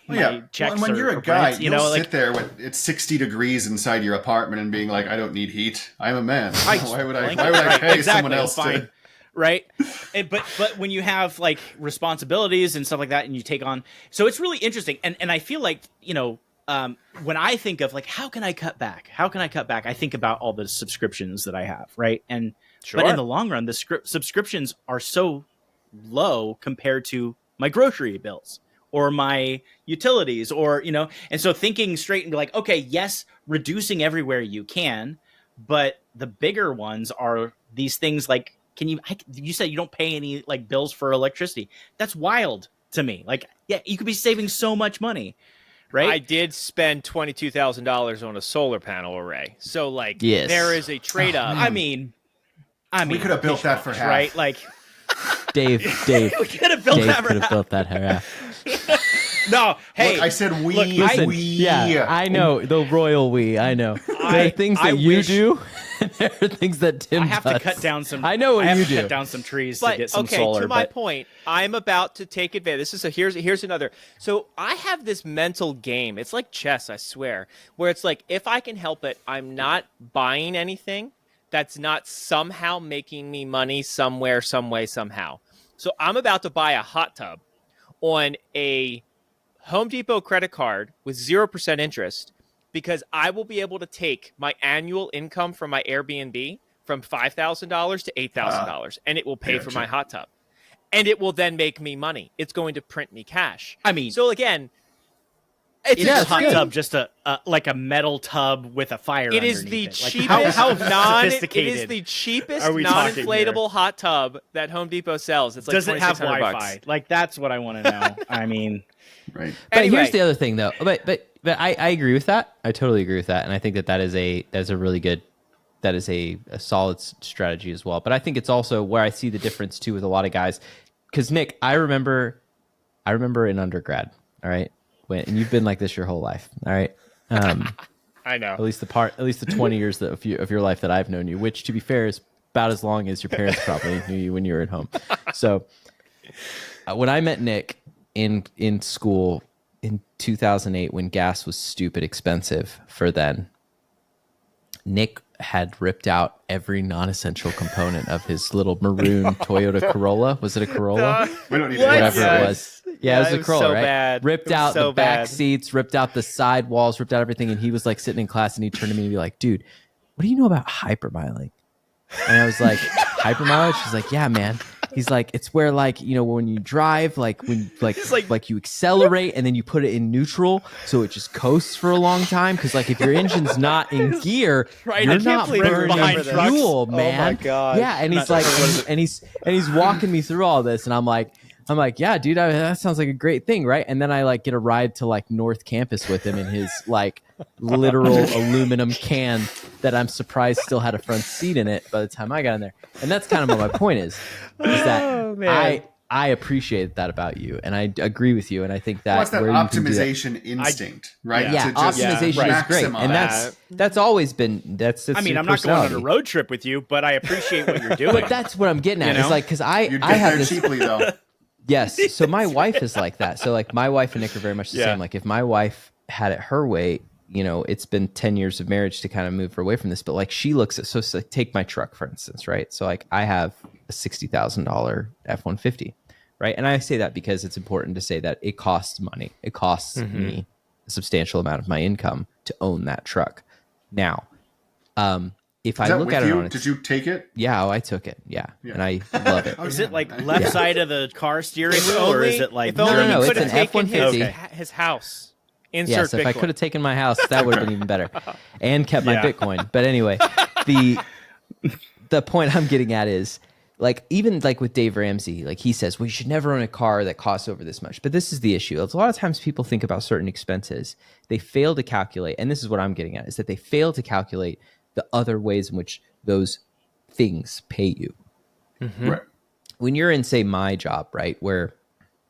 checks. Well, when you're a guy, rent, you'll sit there when it's 60 degrees inside your apartment and being like, I don't need heat. I'm a man. Why would I pay someone else to... Right. But when you have like responsibilities and stuff like that, and you take on, so it's really interesting. And I feel like, when I think of like, how can I cut back? I think about all the subscriptions that I have. Right. But in the long run, the subscriptions are so low compared to my grocery bills or my utilities or, and so thinking straight and be like, okay, yes, reducing everywhere you can, but the bigger ones are these things like, you said you don't pay any like bills for electricity. That's wild to me. Like, yeah, you could be saving so much money, right? I did spend $22,000 on a solar panel array. So like, yes. There is a trade-off. I mean, we could have built that for half, right? Like, Dave, we could have built that for half. Built that for half. No, hey, look, I said we. Look, we. Yeah, I know the royal we. I know there are things that you do. And there are things that Tim does. I have to cut down some. I know what you do. Cut down some trees But to get some okay, solar. to my point, I'm about to take advantage. Here's another. So I have this mental game. It's like chess, I swear, where it's like if I can help it, I'm not buying anything that's not somehow making me money somewhere, some way, somehow. So I'm about to buy a hot tub on a Home Depot credit card with 0% interest because I will be able to take my annual income from my Airbnb from $5,000 to $8,000 and it will pay for my hot tub. And it will then make me money. It's going to print me cash. I mean, so again, it's a hot tub, just like a metal tub with a fire. It is the it. cheapest Like how sophisticated. It is the cheapest non-inflatable hot tub that Home Depot sells. It's like does it have Wi-Fi? Bucks. Like that's what I want to know. I mean, right. But anyway. Here's the other thing, though. But I agree with that. I totally agree with that, and I think that is a really good. That is a solid strategy as well. But I think it's also where I see the difference too with a lot of guys. Because Nick, I remember in undergrad. All right. And you've been like this your whole life, all right? I know. At least the 20 years of your life that I've known you, which, to be fair, is about as long as your parents probably knew you when you were at home. So when I met Nick in school in 2008, when gas was stupid expensive for then, Nick had ripped out every non-essential component of his little maroon Toyota Corolla. Was it a Corolla? We don't need Whatever it was. Yeah, it was a Corolla, so right? bad. Ripped out so the back bad. seats, ripped out the side walls, ripped out everything. And he was like sitting in class and he turned to me and be like, dude, what do you know about hypermiling? And I was like, hypermileage? He's like, yeah, man. He's like, it's where like, when you drive, like when like you accelerate and then you put it in neutral so it just coasts for a long time. Cause like if your engine's not in gear, Right, you're I can't not believe you're burning behind fuel, trucks. man. Oh my God. Yeah, and he's like, and he's walking me through all this, and I'm like, yeah, dude, that sounds like a great thing, right? And then I like get a ride to like North Campus with him in his like literal aluminum can that I'm surprised still had a front seat in it by the time I got in there. And that's kind of what my point is that I appreciate that about you, and I agree with you, and I think that What's that optimization instinct, right? Yeah, to just optimization is great, maximize. and that's always been that's. I mean, your I'm not going on a personality. road trip with you, but I appreciate what you're doing. But that's what I'm getting at. It's like because You'd I get have there this. cheaply though. Yes. So my wife is like that. So like my wife and Nick are very much the same. Like if my wife had it her way, you know, it's been 10 years of marriage to kind of move her away from this, but like she looks at, so like, take my truck, for instance, right? So like I have a $60,000 F-150, right? And I say that because it's important to say that it costs money. It costs me a substantial amount of my income to own that truck. Now, if I look at it on its, did you take it? yeah, I took it. Yeah. And I love it. Is it like left side of the car steering wheel, or is it like if only No, he it's could have an taken F-150. his house. Insert Yes, if I Bitcoin. could have taken my house, that would have been even better, and kept my Bitcoin. But anyway, the point I'm getting at is, like, even like with Dave Ramsey, like he says, well, you should never own a car that costs over this much. But this is the issue. A lot of times people think about certain expenses, they fail to calculate, and this is what I'm getting at, is that they fail to calculate the other ways in which those things pay you. Right. When you're in, say, my job, right, where,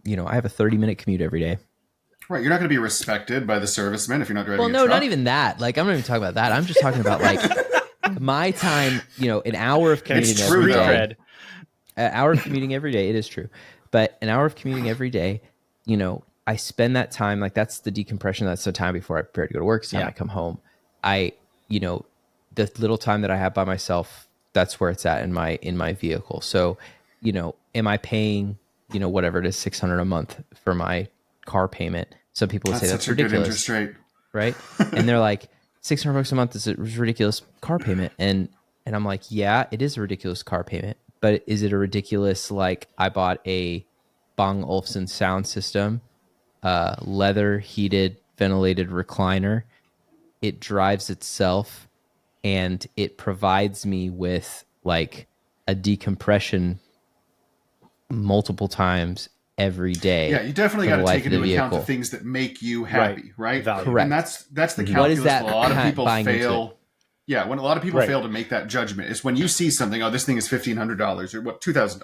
you know, I have a 30-minute commute every day. Right. You're not going to be respected by the servicemen if you're not driving Well, a no, truck. not even that. Like, I'm not even talking about that. I'm just talking about, like, my time, you know, an hour of commuting It's every true, though. day. An hour of commuting every day. It is true. But an hour of commuting every day, you know, I spend that time, like, that's the decompression. That's the time before I prepare to go to work. It's the time I come home. You know, the little time that I have by myself, that's where it's at in my vehicle. So, you know, am I paying, you know, whatever it is, $600 a month for my car payment? Some people would say that's such a ridiculous. good interest rate. Right? And they're like, $600 a month is a ridiculous car payment. And I'm like, yeah, it is a ridiculous car payment, but is it a ridiculous, like, I bought a Bang Olufsen sound system, leather heated ventilated recliner. It drives itself and it provides me with like a decompression multiple times every day. Yeah, you definitely for got the to life take of the into account the vehicle. things that make you happy, right? Value. Correct. And that's the calculus. What is that A lot of people buying into fail. Yeah, when a lot of people Right. fail to make that judgment, it's when you see something, oh, this thing is $1,500 or what, $2,000,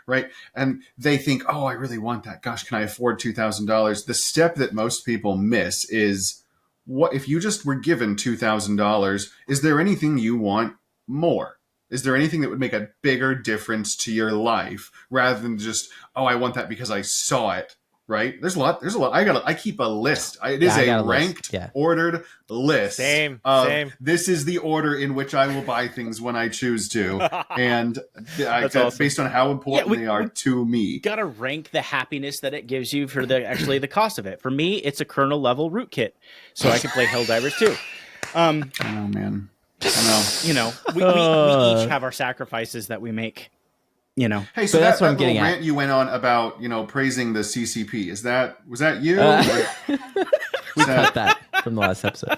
right? And they think, oh, I really want that. Gosh, can I afford $2,000? The step that most people miss is, what if you just were given $2,000? Is there anything you want more? Is there anything that would make a bigger difference to your life rather than just, oh, I want that because I saw it, right? There's a lot. I keep a list. It is I got a a list. ranked, Yeah. ordered list. Same. This is the order in which I will buy things when I choose to. And awesome. based on how important they are to me. You gotta rank the happiness that it gives you for the cost of it. For me, it's a kernel level rootkit, so I can play Helldivers too. I know, man. I know. You know, we each have our sacrifices that we make. You know, Hey, so But that's that what I'm little getting at. rant you went on about, praising the CCP, was that you? We cut that from the last episode.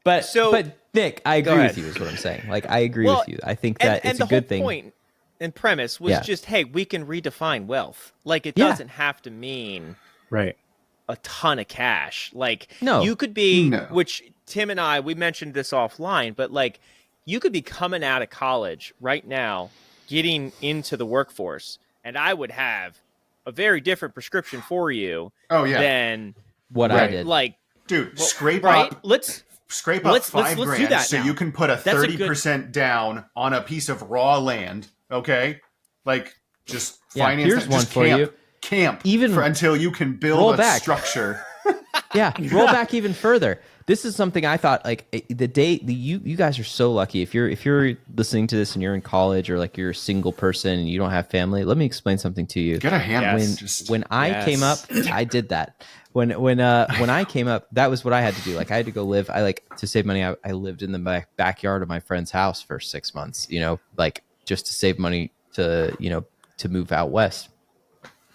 But Nick, I agree with you is what I'm saying. Like, I agree with you. I think that it's a good thing. And the whole point and premise was just, hey, we can redefine wealth. Like, it doesn't have to mean right? a ton of cash. Like, No. you could be, No. which Tim and I, we mentioned this offline, but like, you could be coming out of college right now, getting into the workforce, and I would have a very different prescription for you than what I did. like, Dude, scrape right? up Let's $5 do grand that so now. you can put a That's a 30% down on a piece of raw land, okay? Like, just Yeah, finance here's that. one Just for you. camp Even until you can roll build a back. structure. Yeah, roll back even further. This is something I thought, like, you guys are so lucky. If you're listening to this and you're in college, or like you're a single person and you don't have family, let me explain something to you. Get a hand. When I came up, I did that. When I came up, that was what I had to do. Like, I had to go live. To save money. I lived in the backyard of my friend's house for 6 months. Like, just to save money to move out west.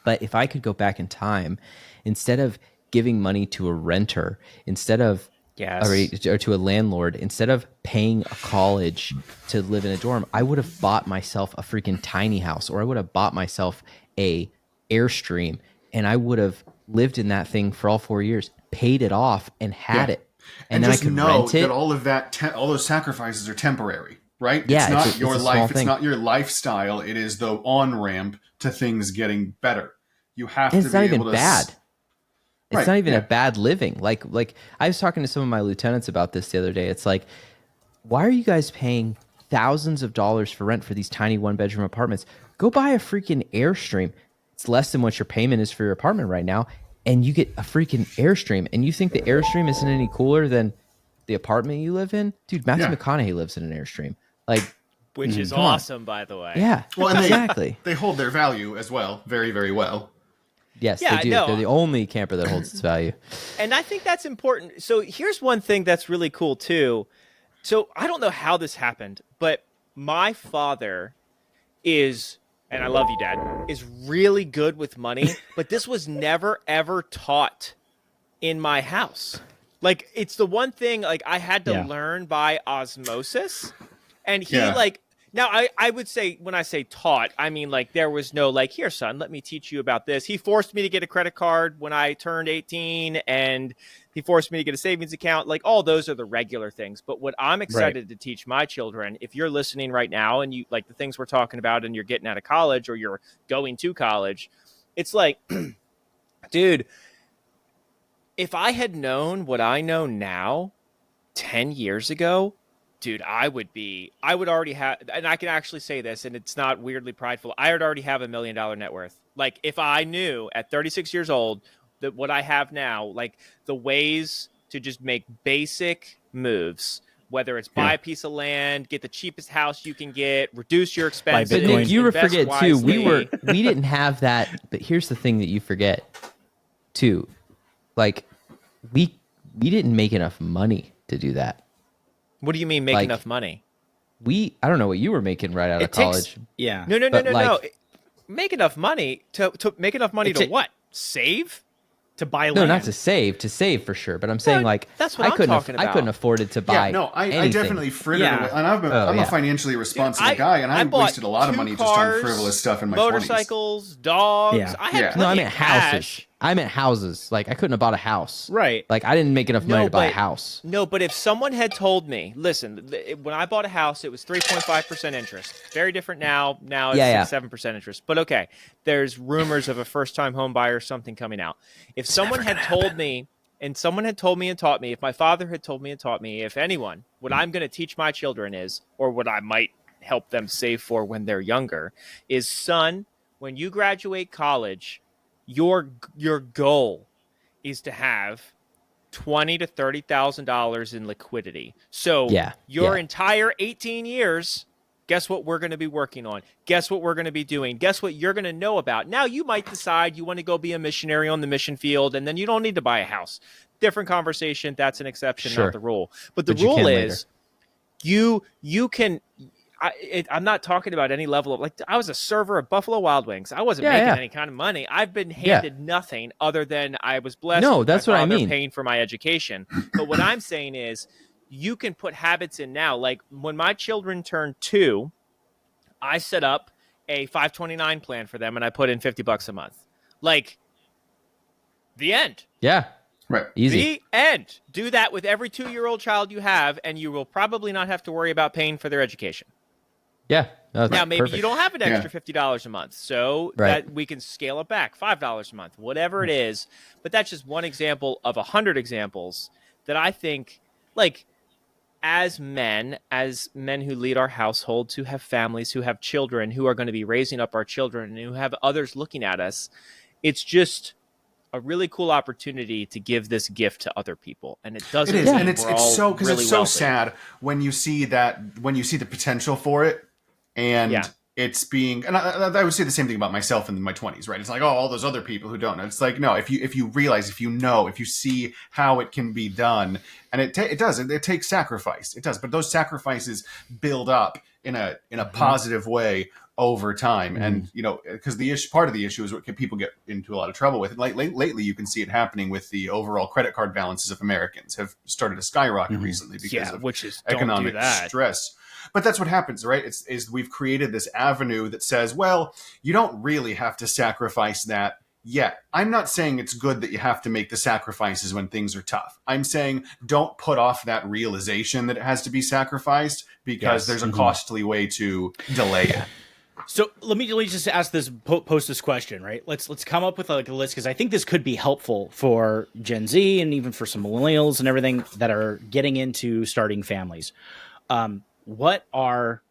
But if I could go back in time, instead of giving money to a renter, instead of or to a landlord, instead of paying a college to live in a dorm, I would have bought myself a freaking tiny house, or I would have bought myself a Airstream, and I would have lived in that thing for all 4 years, paid it off, and had it, and then just I could know rent it. that all of that, all those sacrifices are temporary, right? Yeah, it's not it's your a small life. It's thing. not your lifestyle. It is the on ramp to things getting better. You have And to it's be not able even to bad. It's Right, not even yeah. a bad living. Like I was talking to some of my lieutenants about this the other day. It's like, why are you guys paying thousands of dollars for rent for these tiny 1-bedroom apartments? Go buy a freaking Airstream. It's less than what your payment is for your apartment right now. and you get a freaking Airstream, and you think the Airstream isn't any cooler than the apartment you live in? Dude, Matthew McConaughey lives in an Airstream. Like, Which is come on. awesome, by the way. Yeah, Well, and exactly. they hold their value as well, very, very well. Yes, Yeah, they do. no. They're the only camper that holds its value. And I think that's important. So here's one thing that's really cool too. So I don't know how this happened, but my father is, and I love you, Dad, is really good with money, but this was never ever taught in my house. Like, it's the one thing like I had to learn by osmosis. And he like, now I would say, when I say taught, I mean like there was no like, here, son, let me teach you about this. He forced me to get a credit card when I turned 18, and he forced me to get a savings account. Like, all those are the regular things. But what I'm excited to teach my children, if you're listening right now and you like the things we're talking about and you're getting out of college or you're going to college, it's like, dude, if I had known what I know now 10 years ago, dude, I would already have, and I can actually say this, and it's not weirdly prideful, I would already have $1 million net worth. Like, if I knew at 36 years old that what I have now, like the ways to just make basic moves, whether it's buy a piece of land, get the cheapest house you can get, reduce your expenses. But Nick, you invest forget wisely. too. We didn't have that. But here's the thing that you forget too. Like, we didn't make enough money to do that. What do you mean make Like, enough money? I don't know what you were making right out of college. Yeah. No. But, No. Make enough money to make enough money to what? Save? To buy land. No, not to save for sure. But I'm saying, like, that's what I'm talking I about. couldn't afford it to buy. Yeah, no, I anything. definitely frittered Yeah. away. And I'm a financially responsible guy, and I bought wasted a lot of 2 money just on cars, frivolous stuff in my 20s. motorcycles, dogs. Yeah. I had Yeah. plenty No, I meant of cash. houses. I meant houses. Like, I couldn't have bought a house. Right. Like, I didn't make enough money to buy a but- house. No, but if someone had told me, listen, when I bought a house, it was 3.5% interest. Very different now. Now it's Yeah. 7% interest. But okay, there's rumors of a first-time home buyer or something coming out. If someone had told me, and someone had told me and taught me, if my father had told me and taught me, if anyone, what I'm going to teach my children is, or what I might help them save for when they're younger, is, son, when you graduate college, your goal is to have $20,000 to $30,000 in liquidity. So your entire 18 years, guess what we're going to be working on? Guess what we're going to be doing? Guess what you're going to know about? Now you might decide you want to go be a missionary on the mission field, and then you don't need to buy a house. Different conversation. That's an exception, not the rule. But the rule is you can. I'm not talking about any level of, like, I was a server at Buffalo Wild Wings. I wasn't making any kind of money. I've been handed nothing other than I was blessed. No, with that's my what I father mean. paying for my education. But what I'm saying is, you can put habits in now. Like, when my children turned 2, I set up a 529 plan for them, and I put in $50 a month. Like, the end. Yeah. Right. Easy. The end. Do that with every 2-year-old child you have, and you will probably not have to worry about paying for their education. Yeah. Now, maybe you don't have an extra $50 a month, so that we can scale it back, $5 a month, whatever it is. But that's just one example of 100 examples that I think, like, as men who lead our households, who have families, who have children, who are going to be raising up our children, and who have others looking at us, it's just a really cool opportunity to give this gift to other people. And it doesn't. It is, and it's so, because really it's so wealthy. sad when you see the potential for it, and it's being, and I would say the same thing about myself in my 20s, right? It's like, oh, all those other people who don't know. It's like, no, if you realize, if you see how it can be done, and it takes sacrifice. It does, but those sacrifices build up in a positive way over time. And, because part of the issue is what people get into a lot of trouble with. And lately, you can see it happening with the overall credit card balances of Americans have started to skyrocket recently because of economic stress. But that's what happens, right? Is we've created this avenue that says, well, you don't really have to sacrifice that yet. I'm not saying it's good that you have to make the sacrifices when things are tough. I'm saying don't put off that realization that it has to be sacrificed, because there's a costly way to delay it. So let me just ask this, post this question, right? Let's come up with like a list, because I think this could be helpful for Gen Z and even for some millennials and everything that are getting into starting families. What are...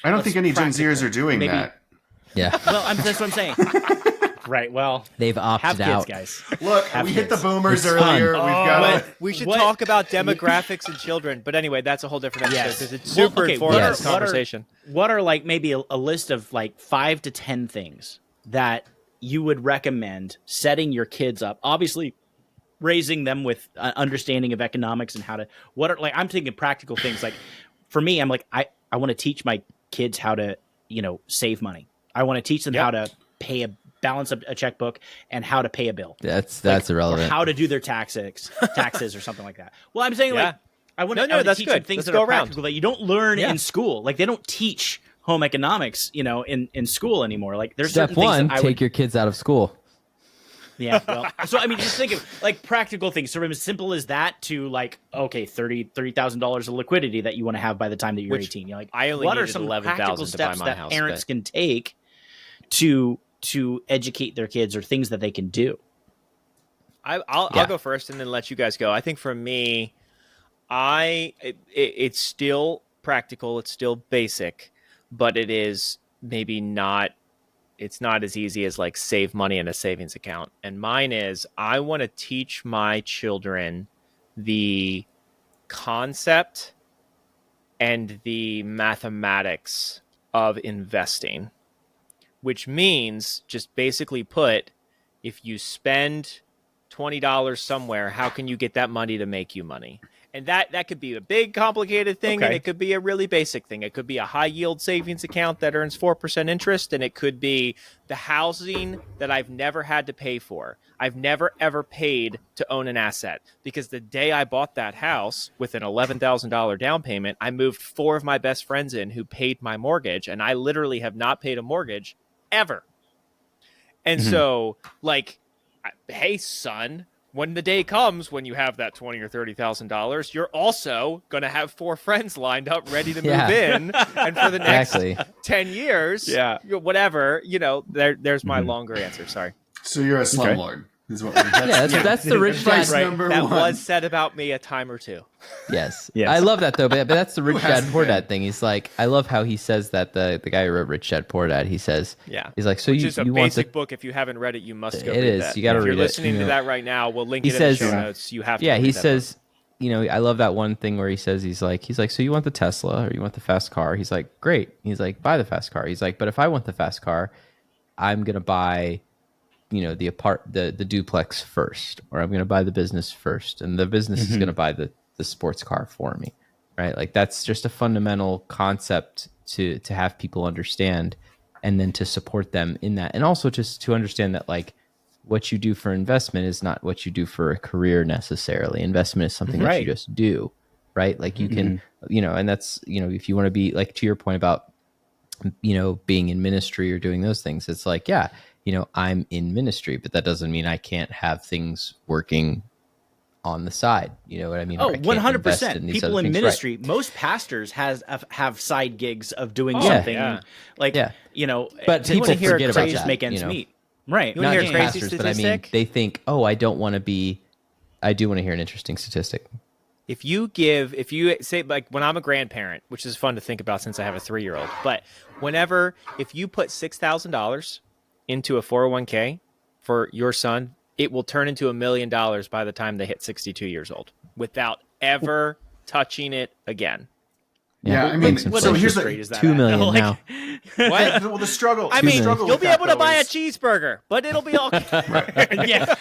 I don't think any Gen Zers are doing that. Yeah. Well, that's what I'm saying. Right. Well, They've have opted kids, out. guys. Look, Have we hit the kids. boomers It's fun. earlier. We've got We should What- talk about demographics and children. But anyway, that's a whole different episode Yes. because it's Well, super okay, informative what are- conversation. What are like maybe a list of like 5 to 10 things that you would recommend setting your kids up? Obviously, raising them with understanding of economics and how to. What are like I'm thinking practical things. Like for me, I'm like I want to teach my kids how to save money. I want to teach them Yep. how to balance a checkbook and how to pay a bill. That's Or irrelevant. how to do their taxes or something like that. Well, I'm saying Yeah. like I want No, to that's teach them good. things Let's that go are around. practical that you don't learn Yeah. in school. Like they don't teach home economics, in school anymore. Like there's Step certain things one: that I take would, your kids out of school. yeah. Well, so I mean, just think of like practical things. So from as simple as that to like, okay, $30,000 of liquidity that you want to have by the time that you're Which 18. You're like, I only what are needed some 11,000 practical to buy steps my that house, parents but- can take to educate their kids or things that they can do? I'll Yeah. go first and then let you guys go. I think for me, it's still practical, it's still basic, but it is maybe not. It's not as easy as like save money in a savings account. And mine is I want to teach my children the concept and the mathematics of investing, which means just basically put, if you spend $20 somewhere, how can you get that money to make you money? And that could be a big complicated thing, and Okay. it could be a really basic thing. It could be a high yield savings account that earns 4% interest, and it could be the housing that I've never had to pay for. I've never ever paid to own an asset, because the day I bought that house with an $11,000 down payment, I moved 4 of my best friends in who paid my mortgage, and I literally have not paid a mortgage ever. And so, like, hey, son, when the day comes when you have that $20,000 or $30,000, you're also going to have 4 friends lined up ready to move Yeah. in, and for the next Exactly. 10 years, Yeah. whatever, there's my longer answer. Sorry. So you're a slumlord, is what we're Yeah, that's the rich Advice dad. number That one. was said about me a time or two. Yes. Yes. I love that though. But that's the rich dad hasn't poor been? dad thing. He's like, I love how he says that the guy who wrote Rich Dad Poor Dad. He says, Yeah. he's like, so Which you is a want the basic book. If you haven't read it, you must go It read is. that. You gotta if you're read it, listening you to know. that right now, we'll link He it in the says- show notes. You have to yeah, read he that says, I love that one thing where he says, he's like, so you want the Tesla or you want the fast car? He's like, great. He's like, buy the fast car. He's like, but if I want the fast car, I'm gonna buy, the duplex first, or I'm gonna buy the business first, and the business is gonna buy the sports car for me, right? Like that's just a fundamental concept to have people understand, and then to support them in that, and also just to understand that like what you do for investment is not what you do for a career necessarily. Investment is something that Right. you just do, right? Like you can, and that's, if you want to be like, to your point about, being in ministry or doing those things, it's like, yeah, I'm in ministry, but that doesn't mean I can't have things working on the side. You know what I mean? Or Oh, I can't invest 100%. in these People other in things. Right. ministry, most pastors have side gigs of doing Yeah. something. Yeah. Like, Yeah. to But people wanna hear forget about just that, make ends meet. Right. You wanna Not hear just a crazy pastors, but I mean, statistic? they think, oh, I don't want to be. I do want to hear an interesting statistic. If you say, like, when I'm a grandparent, which is fun to think about since I have a 3-year-old, but if you put $6,000 into a 401k for your son, it will turn into $1 million by the time they hit 62 years old without ever touching it again. Yeah, I mean, thanks, What so inflation. here's interest rate the is that? 2 at? million Like- now. What? well, the struggle. I the mean, struggle you'll with be that, able to though, buy a is- cheeseburger, but it'll be all. yeah.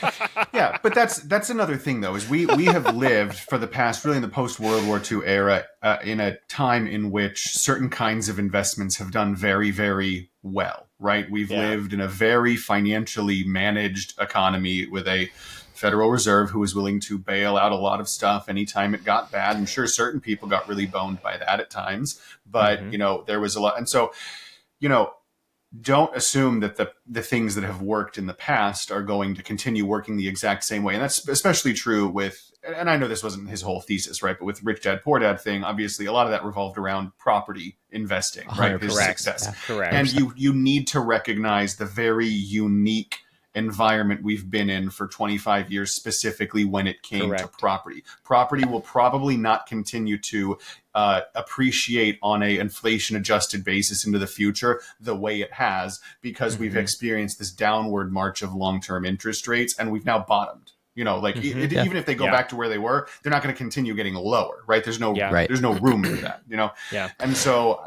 Yeah, but that's another thing though, is we have lived for the past, really in the post World War II era, in a time in which certain kinds of investments have done very, very well, right? We've lived in a very financially managed economy with a Federal Reserve who was willing to bail out a lot of stuff anytime it got bad. I'm sure certain people got really boned by that at times, but there was a lot. And so, don't assume that the things that have worked in the past are going to continue working the exact same way. And that's especially true with, and I know this wasn't his whole thesis, right? But with Rich Dad, Poor Dad thing, obviously a lot of that revolved around property investing, right? His Correct. success. Correct. And you need to recognize the very unique environment we've been in for 25 years, specifically when it came to Correct. property. Property will probably not continue to appreciate on a inflation adjusted basis into the future the way it has, because we've experienced this downward march of long-term interest rates, and we've now bottomed. You know, like even if they go back to where they were, they're not going to continue getting lower, right? There's no there's no room for that, you know. And so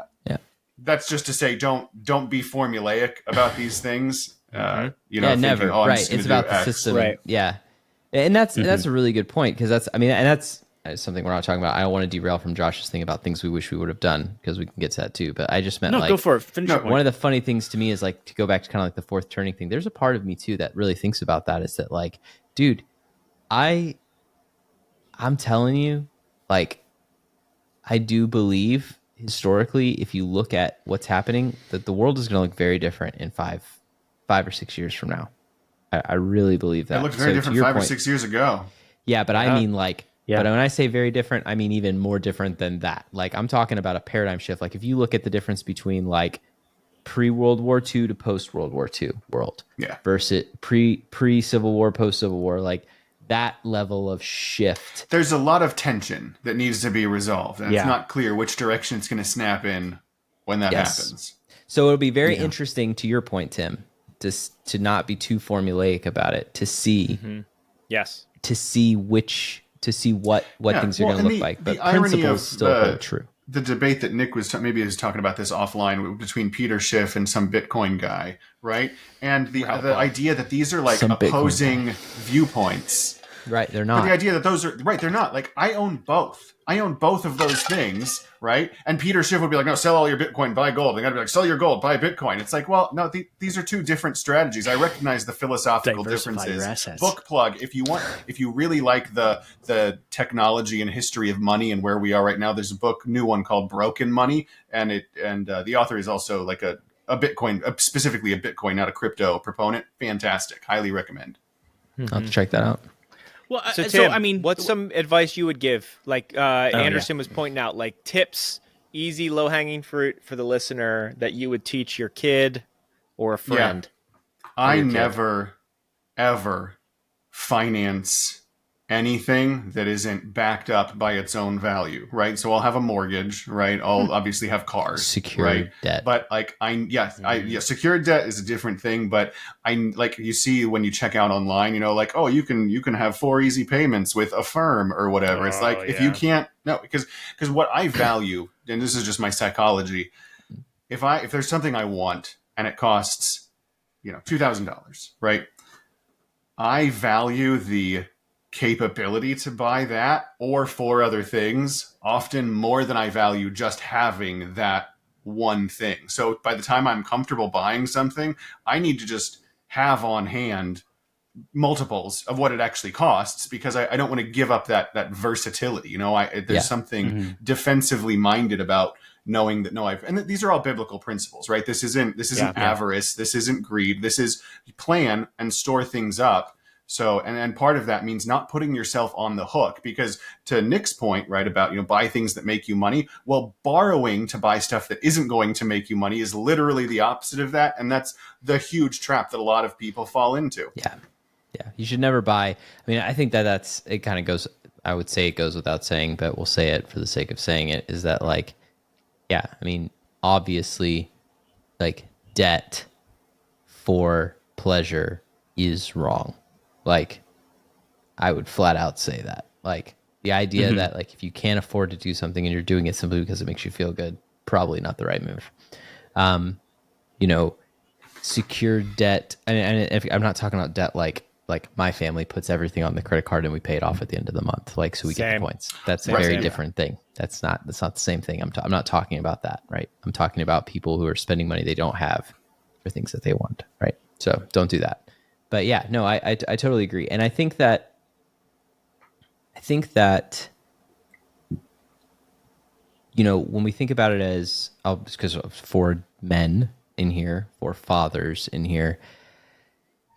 that's just to say, don't be formulaic about these things. You know, thinking, never. oh, I'm Right. just gonna It's do about the X. system. Right. Yeah. And that's a really good point, because that's something we're not talking about. I don't want to derail from Josh's thing about things we wish we would have done, because we can get to that too. But I just meant No, go for it. Finish your point. one of the funny things to me is, like, to go back to kind of like the fourth turning thing. There's a part of me too that really thinks about that. Is that, like, dude, I'm telling you, like, I do believe historically, if you look at what's happening, that the world is going to look very different in 5 or 6 years from now. I really believe that. It looked very different 5 or 6 years ago. Yeah, but I mean, like, Yeah. but when I say very different, I mean even more different than that. Like, I'm talking about a paradigm shift. Like, if you look at the difference between, like, pre-World War II to post-World War II world, versus pre-Civil War, post-Civil War, like, that level of shift. There's a lot of tension that needs to be resolved, and it's not clear which direction it's going to snap in when that happens. So it'll be very interesting, to your point, Tim, to not be too formulaic about it, to see, to see what things are going to look like, but principles still hold true. The debate that Nick was maybe is talking about this offline between Peter Schiff and some Bitcoin guy, right? And the idea that these are like opposing viewpoints. Right, they're not. But the idea that those are right, they're not. Like, I own both. I own both of those things, right? And Peter Schiff would be like, no, sell all your Bitcoin, buy gold. And I'd be like, sell your gold, buy Bitcoin. It's like, well, no, these are two different strategies. I recognize the philosophical differences. Book plug. If you really like the technology and history of money and where we are right now, there's a new one called Broken Money, and the author is also like a Bitcoin, specifically a Bitcoin, not a crypto proponent. Fantastic. Highly recommend. I'll have to check that out. Well, so Tim, I mean, what's some advice you would give? Like Anderson was pointing out, like, tips, easy, low-hanging fruit for the listener that you would teach your kid or a friend. I never, ever finance anything that isn't backed up by its own value, right? So I'll have a mortgage, right? I'll obviously have cars, secured debt. But like secured debt is a different thing. But like, you see when you check out online, you know, like, oh, you can have 4 easy payments with Affirm or whatever. It's like, if you can't, no, because what I value, and this is just my psychology, if there's something I want and it costs, you know, $2,000, right? I value the capability to buy that or 4 other things often more than I value just having that one thing. So by the time I'm comfortable buying something, I need to just have on hand multiples of what it actually costs, because I don't want to give up that versatility. You know, there's something defensively minded about knowing that and these are all biblical principles, right? This isn't avarice. This isn't greed. This is plan and store things up. So, and part of that means not putting yourself on the hook, because to Nick's point, right, about, you know, buy things that make you money. Well, borrowing to buy stuff that isn't going to make you money is literally the opposite of that. And that's the huge trap that a lot of people fall into. Yeah. You should never buy. I mean, I think it kind of goes, I would say it goes without saying, but we'll say it for the sake of saying it, is that, like, I mean, obviously, like, debt for pleasure is wrong. Like, I would flat out say that. Like, the idea that, like, if you can't afford to do something and you're doing it simply because it makes you feel good, probably not the right move. You know, secured debt, and if, I'm not talking about debt like my family puts everything on the credit card and we pay it off at the end of the month, like, so we get the points. That's a very different thing. That's not the same thing. I'm not talking about that, right? I'm talking about people who are spending money they don't have for things that they want, right? So don't do that. But yeah, no, I totally agree. And I think that, you know, when we think about it as, because for men in here, for fathers in here,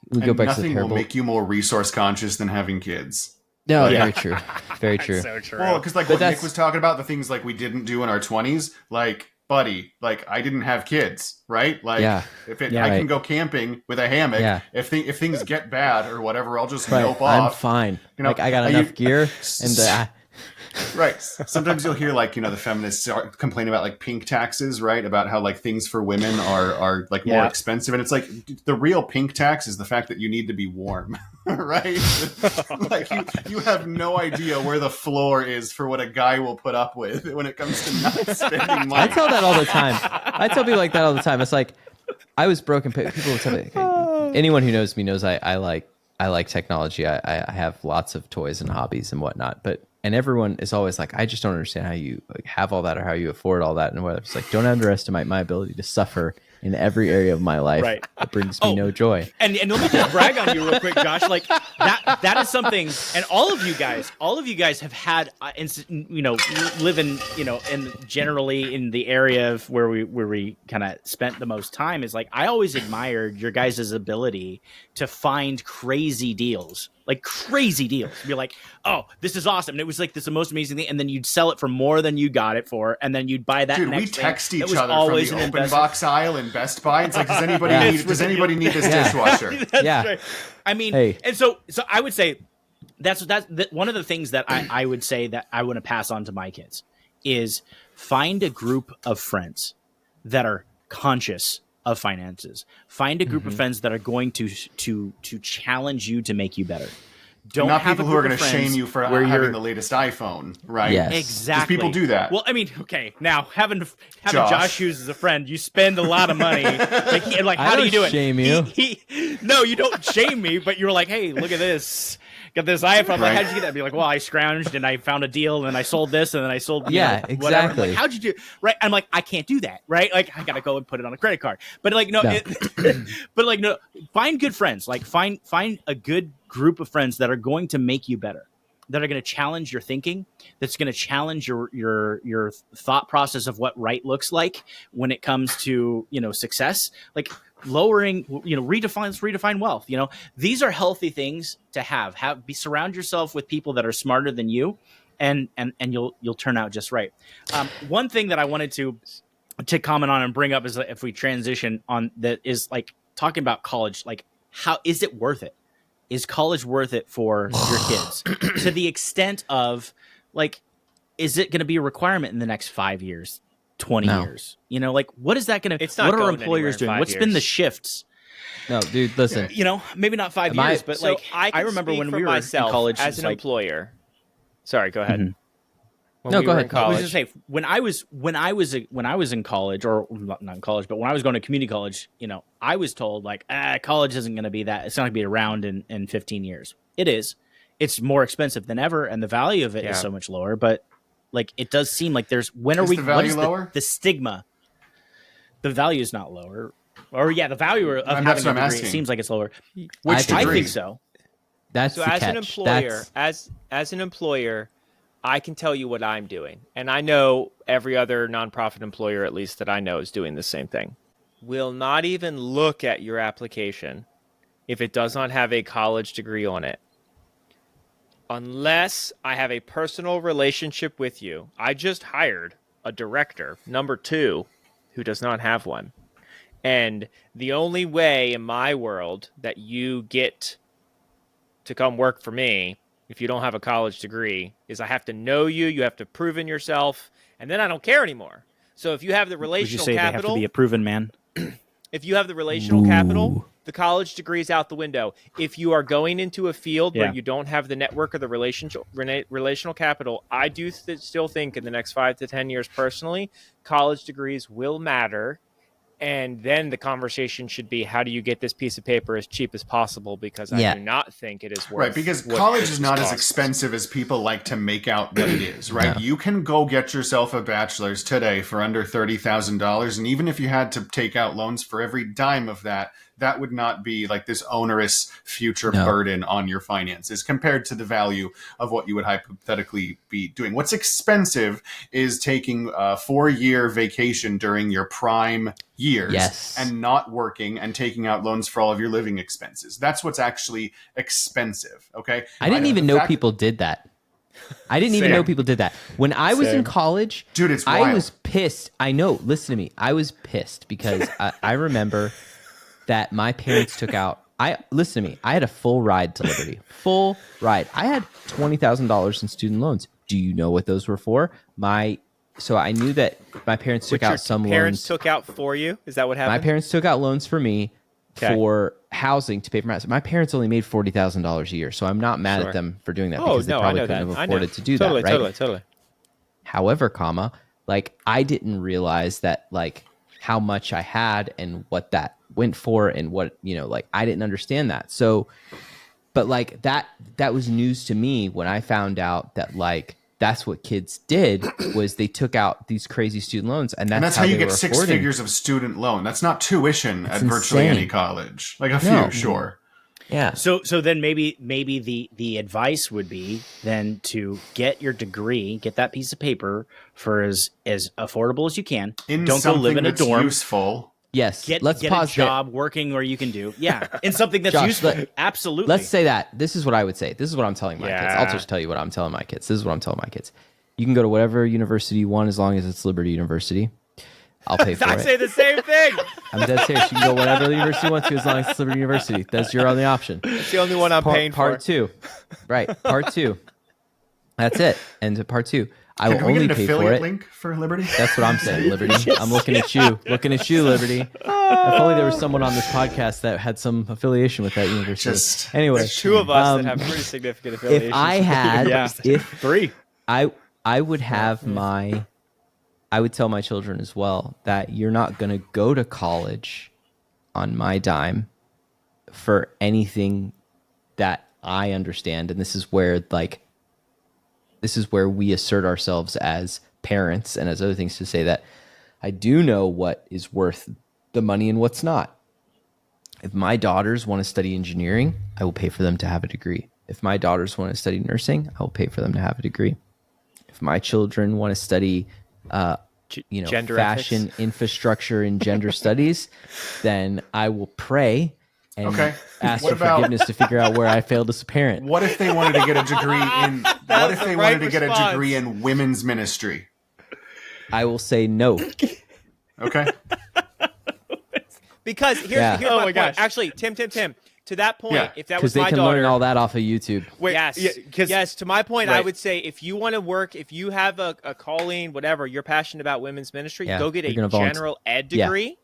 we go back to the nothing parable. will make you more resource conscious than having kids. No, very true. Very true. So true. Well, because like what Nick was talking about, the things like we didn't do in our 20s, like buddy, like I didn't have kids, right? Like Yeah. if it, Yeah, I right. can go camping with a hammock. Yeah. If things get bad or whatever, I'll just Right. nope I'm off. fine. You know, Like I got enough gear and right. Sometimes you'll hear like, the feminists complain about like pink taxes, right? About how like things for women are like more expensive. And it's like the real pink tax is the fact that you need to be warm, right? Like you have no idea where the floor is for what a guy will put up with when it comes to not spending money. I tell that all the time. I tell people like that all the time. It's like I was broken. People would tell me. Anyone who knows me knows I like technology. I have lots of toys and hobbies and whatnot. And everyone is always like, I just don't understand how you have all that or how you afford all that. And whether it's like, don't underestimate my ability to suffer in every area of my life. Right. It brings me no joy. And let me just brag on you real quick, Josh. Like that is something, and all of you guys have had, live in, in generally in the area of where we kind of spent the most time. Is like I always admired your guys' ability to find crazy deals. Like crazy deals. You're like, oh, this is awesome. And it was like this most amazing thing. And then you'd sell it for more than you got it for. And then you'd buy that Dude, next we text thing. each other from the open box aisle in Best Buy. It's like, does anybody need this dishwasher? That's Yeah. right. I mean, Hey. and so I would say that's one of the things that I would say that I want to pass on to my kids is find a group of friends that are conscious of finances. Find a group of friends that are going to challenge you to make you better. Don't Not have people a who are group going to of friends shame you for where having you're the latest iPhone, right? Yes. exactly. People do that. Well, I mean, okay, now having Josh Hughes as a friend, you spend a lot of money. Like how do you do it? Shame you. No, you don't shame me, but you're like, hey, look at this. Got this iPhone. I'm like, Right. how'd you get that? I'd be like, well, I scrounged and I found a deal and I sold this and then I sold whatever. exactly. Like, how'd you do? Right? I'm like, I can't do that. Right? Like, I gotta go and put it on a credit card. But like, no. No. Find good friends. Like, find a good group of friends that are going to make you better. That are going to challenge your thinking. That's going to challenge your thought process of what right looks like when it comes to success. Like lowering, redefine wealth. These are healthy things to have. Surround yourself with people that are smarter than you, and you'll turn out just right. One thing that I wanted to comment on and bring up is that if we transition on that is like talking about college. Like, how is it worth it? Is college worth it for your kids? To the extent of, like, is it going to be a requirement in the next 5 years, 20 years? Like, what is that going to? It's not what are going employers anywhere in doing? 5 What's been the years. shifts? No, dude, listen. Maybe not 5 Am years, I- but So like I can remember speak when for we were myself in college as an like, employer. Sorry, go ahead. Mhm. When No, we go were ahead. in I was college, just say when I was in college, or not in college, but when I was going to community college, I was told like, college isn't going to be that. It's not going to be around in 15 years. It is. It's more expensive than ever, and the value of it is so much lower. But like, it does seem like there's when are Is we? the What value is lower? the stigma? The value is not lower, or the value of And having that's a what I'm degree, it asking. seems like it's lower. Which I degree? think so. That's so the as catch. an employer, as an employer, I can tell you what I'm doing, and I know every other nonprofit employer, at least that I know, is doing the same thing. Will not even look at your application if it does not have a college degree on it, unless I have a personal relationship with you. I just hired a director, number 2, who does not have one. And the only way in my world that you get to come work for me, if you don't have a college degree, is I have to know you, you have to prove in yourself, and then I don't care anymore. So if you have the Would you relational say they have capital, to be a proven man? if you have the relational capital, the college degree is out the window. If you are going into a field where you don't have the network or the relational capital, I do still think in the next 5 to 10 years personally, college degrees will matter. And then the conversation should be, how do you get this piece of paper as cheap as possible? Because I do not think it is worth Right, because what college this is not as costs. expensive as people like to make out that it is, right? No. You can go get yourself a bachelor's today for under $30,000, and even if you had to take out loans for every dime of that, that would not be like this onerous future burden on your finances compared to the value of what you would hypothetically be doing. What's expensive is taking a 4-year vacation during your prime years and not working and taking out loans for all of your living expenses. That's what's actually expensive. Okay. I didn't even know people did that. I didn't even Same. know people did that. When I was in Same. college, Dude, it's I wild. was pissed. I know. Listen to me. I was pissed because I remember that my parents took out. Listen to me. I had a full ride to Liberty. Full ride. I had $20,000 in student loans. Do you know what those were for? So I knew that my parents took Which your out some parents loans. took out for you? Is that what My happened? parents took out loans for me Okay. for housing to pay for my house. My parents only made $40,000 a year, so I'm not mad Sure. at them for doing that Oh because they no, I probably know couldn't that. have I know. afforded to do Totally, that, right? Totally. However, like I didn't realize that like how much I had and what that went for and what, like I didn't understand that. So, but like that was news to me when I found out that like that's what kids did was they took out these crazy student loans and And that's how how you they get were 6 affording. figures of student loan. That's not tuition at That's virtually insane. any college. Like a No. few, sure. Yeah. So then maybe the advice would be then to get your degree, get that piece of paper for as affordable as you can. In Don't go something live in a that's dorm. useful. Yes. Let's get pause a job working where you can do. Yeah, in something that's Josh, useful. Absolutely. Let's say that. This is what I would say. This is what I'm telling my kids. Yeah. I'll just tell you what I'm telling my kids. This is what I'm telling my kids. You can go to whatever university you want as long as it's Liberty University. I'll pay for I it. say the same thing. I'm dead serious. You can go whatever university you want to as long as it's Liberty University. That's your only option. It's the only one I'm paying Part for. 2. Right. Part 2. That's it. And part 2. I will Can we only get an pay for affiliate it. link for Liberty? That's what I'm saying, Liberty. I'm looking at you. Looking at you, Liberty. If only there was someone on this podcast that had some affiliation with that university. Anyway, There's two of us um, that have pretty significant affiliations. if I had, Yeah. if 3. I would have I would tell my children as well that you're not going to go to college on my dime for anything that I understand. And this is where we assert ourselves as parents and as other things to say that I do know what is worth the money and what's not. If my daughters want to study engineering, I will pay for them to have a degree. If my daughters want to study nursing, I will pay for them to have a degree. If my children want to study, Gender fashion, ethics. infrastructure, and gender studies, then I will pray and Okay. ask What for about- forgiveness to figure out where I failed as a parent. What if they wanted to get a degree in what if the they right wanted to get a response. degree in women's ministry? I will say no. Okay. Because here's Yeah. my Oh my point. gosh. Actually, Tim, to that point, Yeah. if that Because was they my can daughter, learn all that off of YouTube. Wait, yes, yeah, 'cause- yes. To my point, I Right. would say if you want to work, if you have a calling, whatever, you're passionate about women's ministry, Yeah, go get you're a gonna volunteer. general ed Yeah. degree,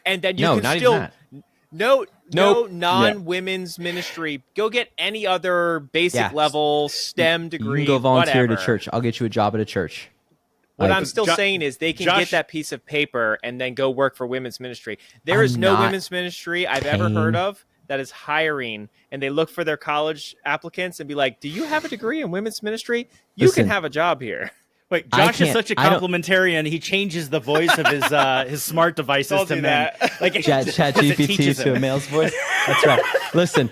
and then you No, can not still even that. no Nope. non-women's ministry. Go get any other basic Yeah. level STEM You degree. can go volunteer whatever. at a church. I'll get you a job at a church. What Like, I'm still Jo- saying is they can Josh- get that piece of paper and then go work for women's ministry. There I'm is no not women's ministry I've ever heard paying- of that is hiring, and they look for their college applicants and be like, "Do you have a degree in women's ministry? You Listen. can have a job here." Wait, I Josh is can't- such a I don't- complimentarian. He changes the voice of his smart devices Told to you men. that. Like Chat it GPT teaches to a him. male's voice. That's right. Listen,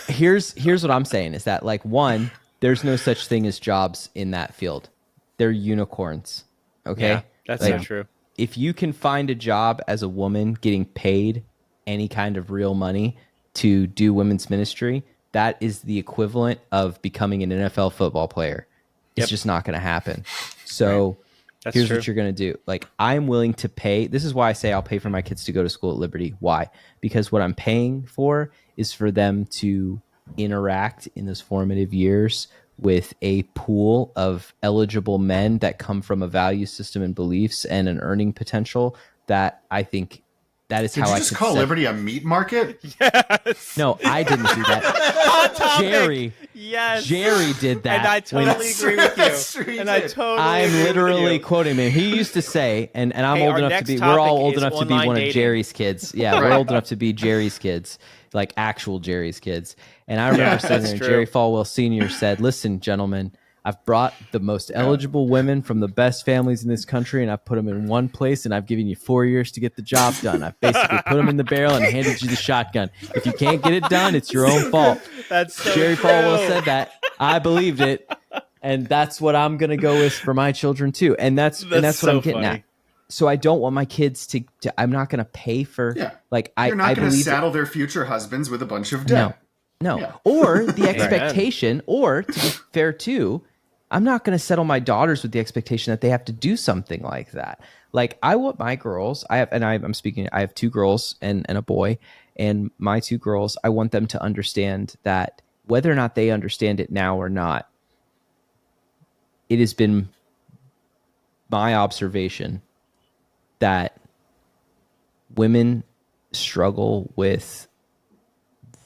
here's what I'm saying is that like one, there's no such thing as jobs in that field. They're unicorns. Okay, Yeah, that's Like, so true. If you can find a job as a woman getting paid any kind of real money to do women's ministry, that is the equivalent of becoming an NFL football player. It's Yep. just not going to happen. So That's here's true. what you're going to do. Like, I'm willing to pay. This is why I say I'll pay for my kids to go to school at Liberty. Why? Because what I'm paying for is for them to interact in those formative years with a pool of eligible men that come from a value system and beliefs and an earning potential that I think that is Did how you I just could call set- Liberty a meat market? Yes. No, I didn't do that. Hot topic. Jerry Yes. Jerry did that. And I when- totally agree with That's true, you. he And I did. totally I'm agree with literally you. quoting him. He used to say, and I'm Hey, old our enough to next be, we're all topic old is enough to be online one dating. of Jerry's kids. Yeah, we're old enough to be Jerry's kids, like actual Jerry's kids. And I remember Yeah, sitting that's there, and true. Jerry Falwell Sr. said, "Listen, gentlemen, I've brought the most eligible women from the best families in this country, and I've put them in one place, and I've given you 4 years to get the job done. I've basically put them in the barrel and handed you the shotgun. If you can't get it done, it's your own fault." That's so Jerry true. Falwell said that. I believed it, and that's what I'm gonna go with for my children too. And that's what so I'm getting funny. at. So I don't want my kids to I'm not gonna pay for Yeah. like You're not I going to believe saddle their future husbands with a bunch of no. debt. No. Yeah. Or the expectation, or to be fair too, I'm not going to settle my daughters with the expectation that they have to do something like that. Like I want my girls, I have 2 girls and a boy, and my 2 girls, I want them to understand that whether or not they understand it now or not, it has been my observation that women struggle with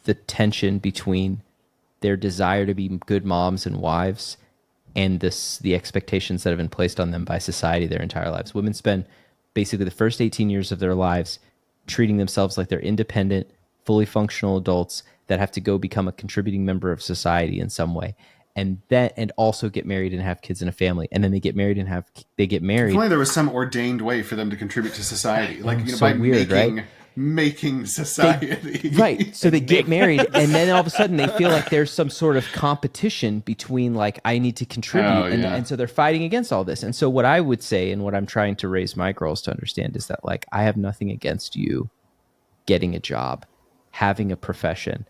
the tension between their desire to be good moms and wives and the expectations that have been placed on them by society their entire lives. Women spend basically the first 18 years of their lives treating themselves like they're independent, fully functional adults that have to go become a contributing member of society in some way. And also get married and have kids and a family. And then they get married. If only there was some ordained way for them to contribute to society. Like, so by weird, making society. Right. So they get married, and then all of a sudden they feel like there's some sort of competition between, like, I need to contribute. And so they're fighting against all this. And so what I would say, and what I'm trying to raise my girls to understand, is that, like, I have nothing against you getting a job, having a profession.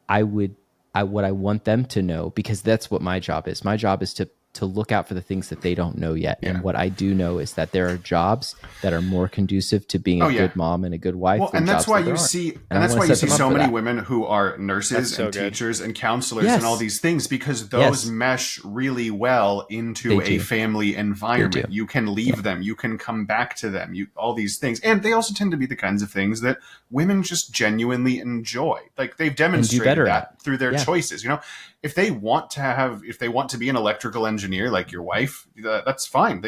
What I want them to know, because that's what my job is. My job is to look out for the things that they don't know yet. Yeah. And what I do know is that there are jobs that are more conducive to being a good mom and a good wife. Well, and that's why you see, so many women who are nurses and teachers and counselors and all these things, because those mesh really well into a family environment. You can leave them, you can come back to them, all these things. And they also tend to be the kinds of things that women just genuinely enjoy. Like, they've demonstrated that through their choices. If they want to be an electrical engineer like your wife, that's fine.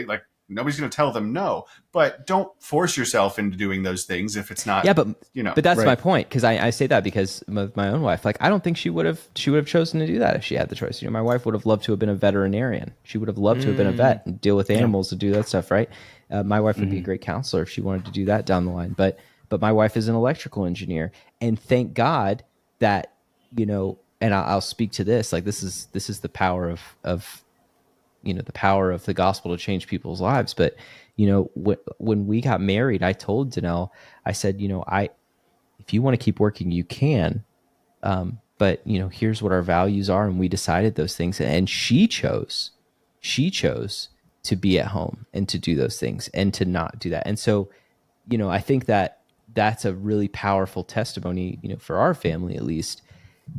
Nobody's going to tell them no, but don't force yourself into doing those things if it's not. Yeah, but that's my point, because I say that because of my own wife. Like, I don't think she would have chosen to do that if she had the choice. My wife would have loved to have been a veterinarian. She would have loved to have been a vet and deal with animals and do that stuff, right? My wife would be a great counselor if she wanted to do that down the line. But my wife is an electrical engineer, and thank God that and I'll speak to this. Like, this is the power of the power of the gospel to change people's lives. But when we got married, I told Danelle, I said, if you want to keep working, you can. But here's what our values are, and we decided those things. And she chose to be at home and to do those things and to not do that. And so, I think that that's a really powerful testimony, for our family at least.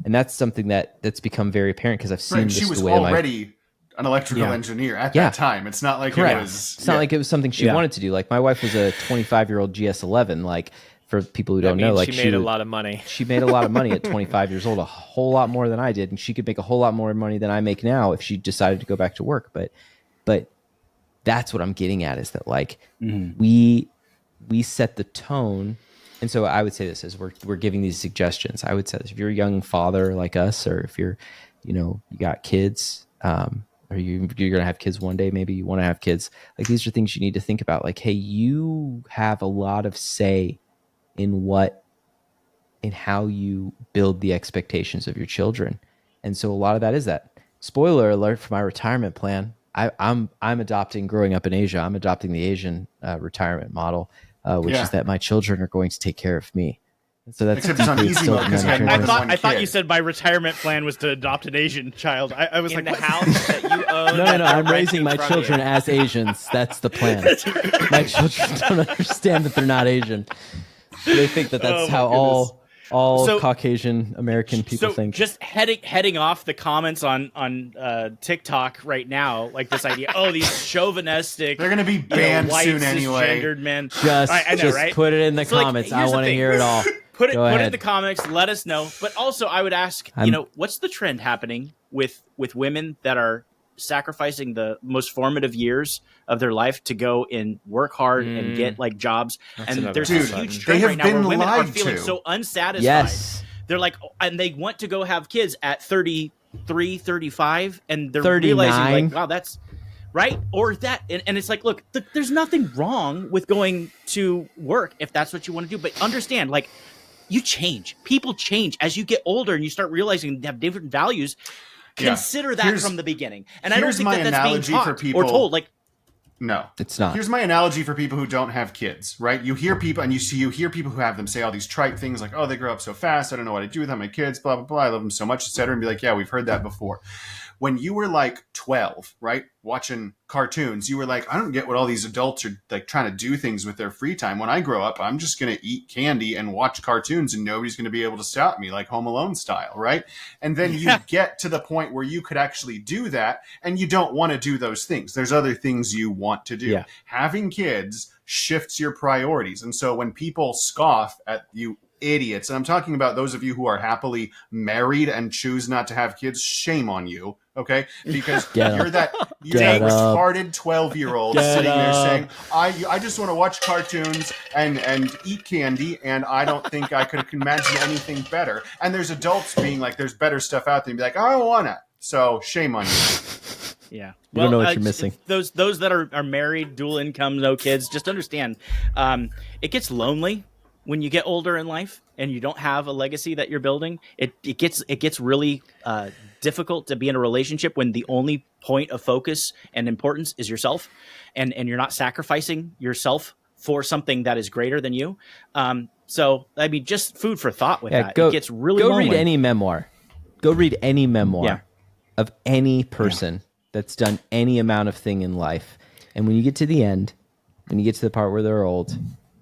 And that's something that's become very apparent, because I've seen this. She was the way already an electrical engineer at that time. It's not like it was. It's not like it was something she wanted to do. Like, my wife was a 25-year-old GS11. Like, for people who don't know, like, she made a lot of money. She made a lot of money at 25 years old, a whole lot more than I did, and she could make a whole lot more money than I make now if she decided to go back to work. But that's what I'm getting at, is that, like, we set the tone. And so I would say this as we're giving these suggestions. I would say this: if you're a young father like us, or if you're, you got kids, or you're going to have kids one day, maybe you want to have kids. Like, these are things you need to think about. Like, hey, you have a lot of say in how you build the expectations of your children. And so a lot of that is that. Spoiler alert for my retirement plan. I'm adopting, growing up in Asia, I'm adopting the Asian retirement model. Which is that my children are going to take care of me. So that's except it's on easy mode, because I thought you said my retirement plan was to adopt an Asian child. I was in like, the what? house that you own. No. I'm raising my children as Asians. That's the plan. My children don't understand that they're not Asian. They think that that's how all Caucasian American people think. Just heading off the comments on TikTok right now, like this idea, these chauvinistic, they're going to be banned white, soon anyway. Cisgendered men. Just put it in the comments. I want to hear it all. Put it in the comments. Let us know. But also, I would ask, what's the trend happening with women that are sacrificing the most formative years of their life to go and work hard and get like jobs? And there's this huge trend right now where women are feeling so unsatisfied. Yes. They're like, and they want to go have kids at 33, 35, and they're 39. realizing, like, wow, that's right. Or that. And it's like, look, there's nothing wrong with going to work if that's what you want to do. But understand, like, you change. People change as you get older and you start realizing they have different values. Consider that from the beginning. And I don't think that's being taught or told. Like, No, It's not. Here's my analogy for people who don't have kids, right? You hear people, and you hear people who have them say all these trite things like, "Oh, they grow up so fast. I don't know what to do without my kids." Blah blah blah. I love them so much, etc. And be like, "Yeah, we've heard that before." When you were like 12, right, watching cartoons, you were like, I don't get what all these adults are like trying to do things with their free time. When I grow up, I'm just going to eat candy and watch cartoons and nobody's going to be able to stop me, like Home Alone style, right? And then you get to the point where you could actually do that and you don't want to do those things. There's other things you want to do. Yeah. Having kids shifts your priorities. And so when people scoff at you idiots, and I'm talking about those of you who are happily married and choose not to have kids, shame on you, okay? Because you're that retarded 12-year-old sitting there saying, I just want to watch cartoons and eat candy, and I don't think I could imagine anything better. And there's adults being like, there's better stuff out there, and be like, I don't want to. So shame on you. Yeah. You don't know what you're missing. Those that are married, dual income, no kids, just understand, it gets lonely when you get older in life and you don't have a legacy that you're building. It gets really difficult to be in a relationship when the only point of focus and importance is yourself, and you're not sacrificing yourself for something that is greater than you. So I mean, just food for thought with that. It gets really lonely. Read any memoir. Go read any memoir of any person that's done any amount of thing in life. And when you get to the end, when you get to the part where they're old,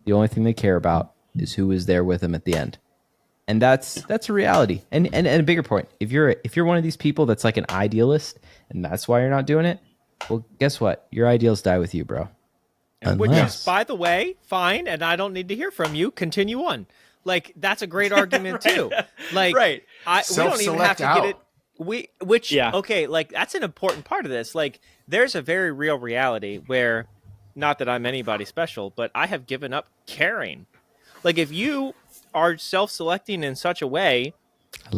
the only thing they care about is who is there with them at the end. And that's a reality. And a bigger point, if you're one of these people that's like an idealist and that's why you're not doing it, well, guess what? Your ideals die with you, bro. Which is, by the way, fine, and I don't need to hear from you. Continue on. Like, that's a great argument too. Like, we don't even have to get it. Okay, like, that's an important part of this. Like, there's a very real reality where, not that I'm anybody special, but I have given up caring. Like, if you are self-selecting in such a way,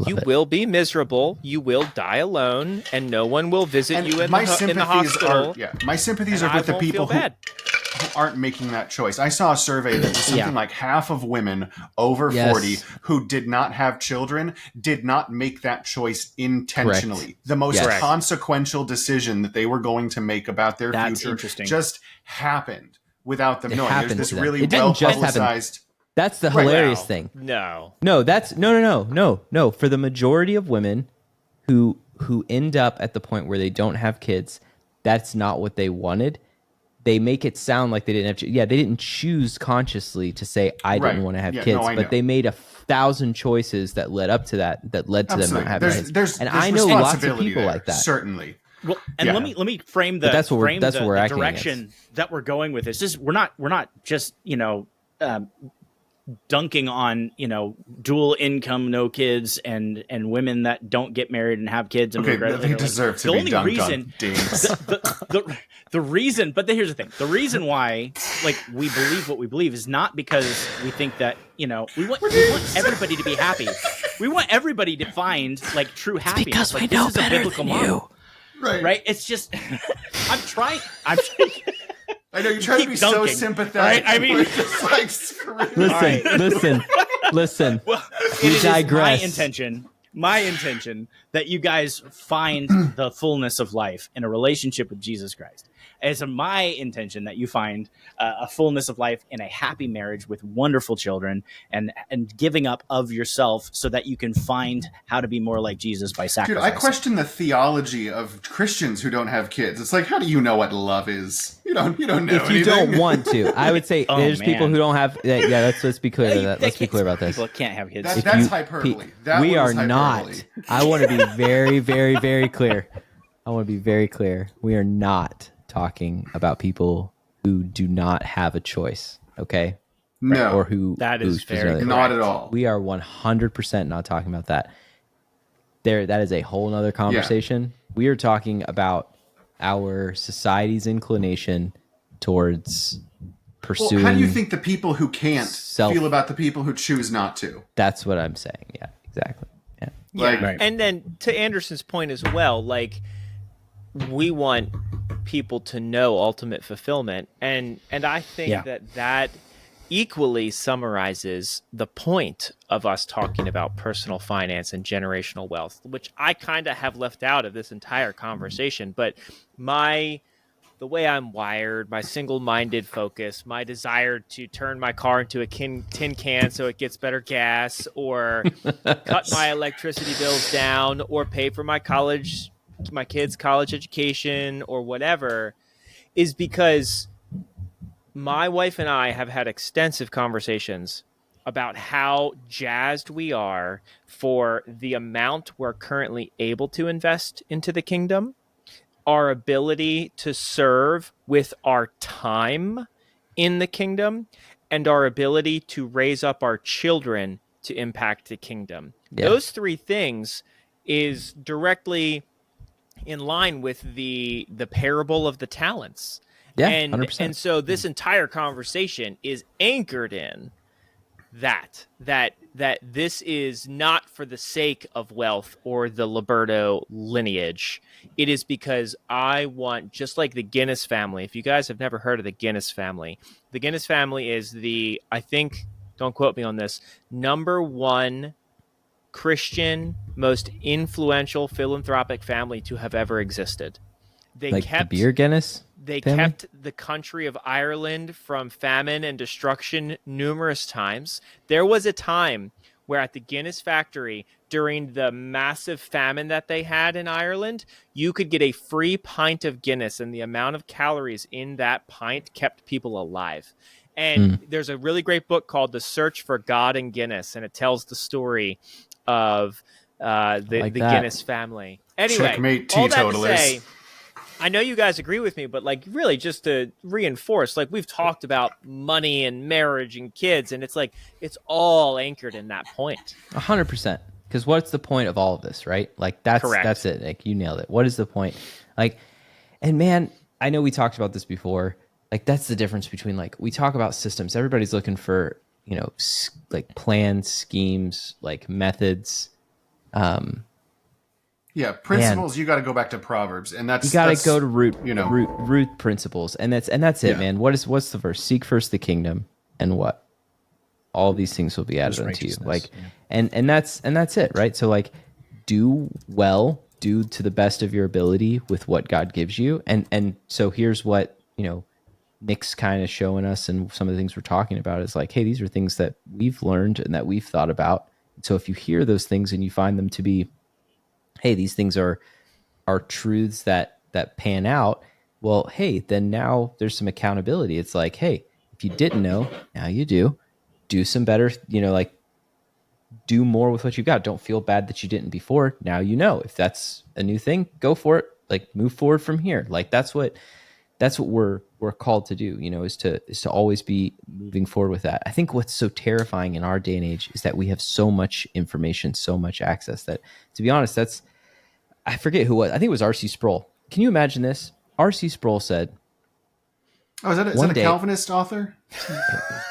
you will be miserable, you will die alone, and no one will visit you in the hospital. My sympathies are with the people who aren't making that choice. I saw a survey that was something like half of women over 40 who did not have children did not make that choice intentionally. Correct. The most consequential decision that they were going to make about their future just happened without them knowing. There's this really well-publicized... That's the hilarious thing. No, that's no. For the majority of women who end up at the point where they don't have kids, that's not what they wanted. They make it sound like they didn't have. They didn't choose consciously to say I didn't want to have kids, but they made 1,000 choices that led up to that. That led to them not having kids. And I know lots of people like that. Certainly. Well, and let me frame the direction that we're going with this. We're not just dunking on dual income, no kids, and women that don't get married and have kids. And they deserve to be dunked on. The reason, but here's the thing: the reason why we believe what we believe is not because we think that we want everybody to be happy. We want everybody to find true happiness. Because we know better than you. Right? It's just I'm trying. I know you're trying to be so sympathetic. Right? I mean, listen. Well, you digress. My intention that you guys find the fullness of life in a relationship with Jesus Christ. It's my intention that you find a fullness of life in a happy marriage with wonderful children and giving up of yourself so that you can find how to be more like Jesus by sacrificing. Dude, I question the theology of Christians who don't have kids. It's like, how do you know what love is? You don't know if you don't want to. I would say there's people who don't have. Let's be clear about that. Let's be clear about this. People can't have kids. That's hyperbole. We are not. I want to be very, very, very clear. We are not talking about people who do not have a choice, okay? No. Or who... That is very not at all. We are 100% not talking about that. That is a whole nother conversation. Yeah. We are talking about our society's inclination towards pursuing... Well, how do you think the people who can't feel about the people who choose not to? That's what I'm saying. Yeah, exactly. Yeah. And then to Anderson's point as well, we want people to know ultimate fulfillment, and I think that equally summarizes the point of us talking about personal finance and generational wealth, which I kind of have left out of this entire conversation. But my the way I'm wired, my single-minded focus, my desire to turn my car into a tin can so it gets better gas, or cut my electricity bills down, or pay for my kids' college education, or whatever, is because my wife and I have had extensive conversations about how jazzed we are for the amount we're currently able to invest into the kingdom, our ability to serve with our time in the kingdom, and our ability to raise up our children to impact the kingdom. Yeah. Those three things is directly in line with the parable of the talents. Yeah, and 100%. and so this entire conversation is anchored in that this is not for the sake of wealth or the Liberto lineage. It is because I want, just like the Guinness family. If you guys have never heard of the Guinness family is the, I think, don't quote me on this, number one Christian, most influential philanthropic family to have ever existed. They like kept the beer Guinness. They family? kept the country of Ireland from famine and destruction numerous times. There was a time where at the Guinness factory, during the massive famine that they had in Ireland, you could get a free pint of Guinness, and the amount of calories in that pint kept people alive. And there's a really great book called The Search for God in Guinness, and it tells the story of the Guinness family. Anyway, checkmate, all that to teetotalers. say, I know you guys agree with me, but like really just to reinforce, like we've talked about money and marriage and kids, and it's like it's all anchored in that point. 100%. Because what's the point of all of this, right? Like that's it. Like you nailed it. What is the point? Like, and man, I know we talked about this before. Like that's the difference between, like, we talk about systems. Everybody's looking for, like plans, schemes, like methods. Yeah, principles. You got to go back to Proverbs, and that's you got to go to root principles, and that's it, man. What's the verse? Seek first the kingdom, and what? All these things will be added unto you. Like, and that's it, right? So like, do well, do to the best of your ability with what God gives you, and so here's what Nick's kind of showing us, and some of the things we're talking about is like, hey, these are things that we've learned and that we've thought about. So if you hear those things and you find them to be, hey, these things are truths that pan out, well, hey, then now there's some accountability. It's like, hey, if you didn't know, now you do some better, like do more with what you got. Don't feel bad that you didn't before. Now if that's a new thing, go for it. Like move forward from here. Like that's what we're called to do, is to always be moving forward with that. I think what's so terrifying in our day and age is that we have so much information, so much access that, to be honest, I forget who was. I think it was R.C. Sproul. Can you imagine this? R.C. Sproul said, "Oh, is that a Calvinist author?"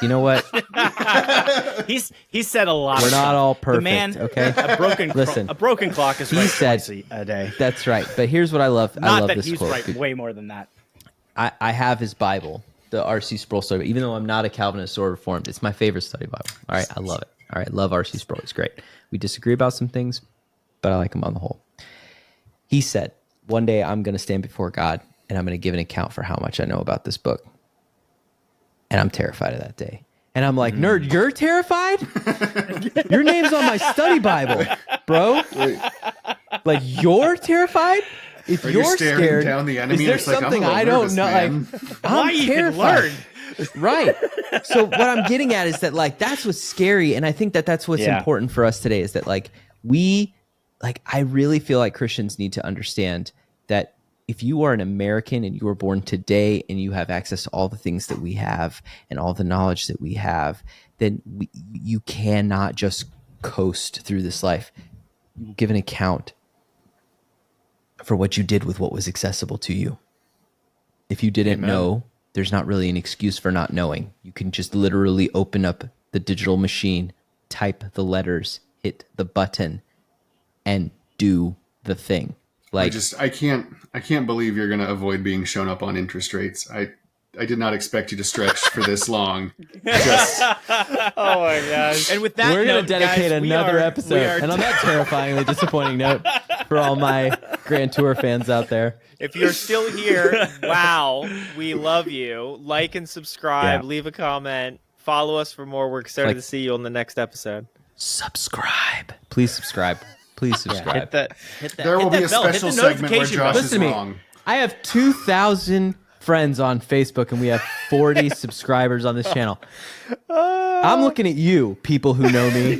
You know what? He said a lot. We're not all perfect. The man, okay. A broken clock is right twice a day. That's right. But here's what I love. Not I love that this he's quote. right way more than that. I have his Bible, the R.C. Sproul study, even though I'm not a Calvinist or Reformed. It's my favorite study Bible. All right, I love it. All right, love R.C. Sproul. It's great. We disagree about some things, but I like him on the whole. He said, one day I'm going to stand before God, and I'm going to give an account for how much I know about this book. And I'm terrified of that day. And I'm like, nerd, you're terrified? Your name's on my study Bible, bro. Like, you're terrified? If Are you're you staring scared, down the enemy? is there It's like, something I'm a I little don't nervous, know? man. Like, I'm terrified. Right. So what I'm getting at is that, like, that's what's scary. And I think that that's what's important for us today is that, like, I really feel like Christians need to understand that if you are an American and you were born today and you have access to all the things that we have and all the knowledge that we have, then you cannot just coast through this life. You will give an account for what you did with what was accessible to you. If you didn't know, there's not really an excuse for not knowing. You can just literally open up the digital machine, type the letters, hit the button, and do the thing. Like, I can't believe you're going to avoid being shown up on interest rates. I did not expect you to stretch for this long. Oh my gosh! And with that, we're going to dedicate another episode, and on that terrifyingly disappointing note, for all my Grand Tour fans out there. If you're still here, wow, we love you. Like and subscribe. Yeah. Leave a comment. Follow us for more. We're excited Like- to see you on the next episode. Subscribe. Please subscribe. Please subscribe. Hit that. There will hit be a that bell, hit the special segment where notification Josh button. is Listen to me. wrong. I have 2,000 friends on Facebook and we have 40 subscribers on this channel. I'm looking at you, people who know me,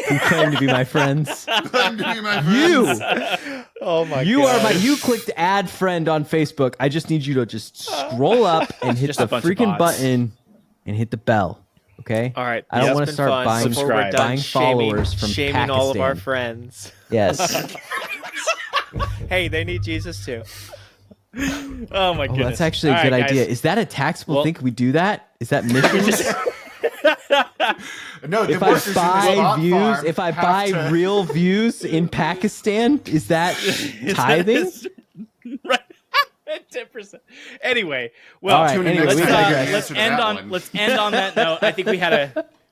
who claim to be my friends. Claim to be my You, friends. Oh my you are my. You clicked add friend on Facebook. I just need you to just scroll up and hit Just the a bunch of freaking bots. button and hit the bell. Okay. All right. I don't it's want to been start fun. buying Before we're done buying shaming, followers from shaming Pakistan. all of our friends. Yes. Hey, they need Jesus too. Oh my Oh, goodness. that's actually a All good right, idea. guys. Is that a taxable Well- thing? Can we do that? Is that missions? No, the If I workers in the buy spot views, farm if I have buy to- real views in Pakistan, is that tithing? Right. 10%. Anyway, well, All right, Tune in anyway, next we time to get digress. the let's answer to end that on one. let's end on that note. I think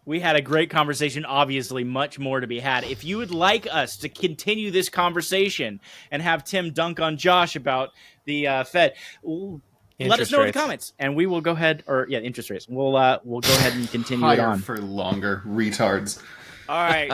we had a great conversation. Obviously, much more to be had. If you would like us to continue this conversation and have Tim dunk on Josh about the Fed, let us Interest know in rates. the comments, and we will go ahead. Or yeah, interest rates. We'll go ahead and continue it Higher on. for longer, retards. All right.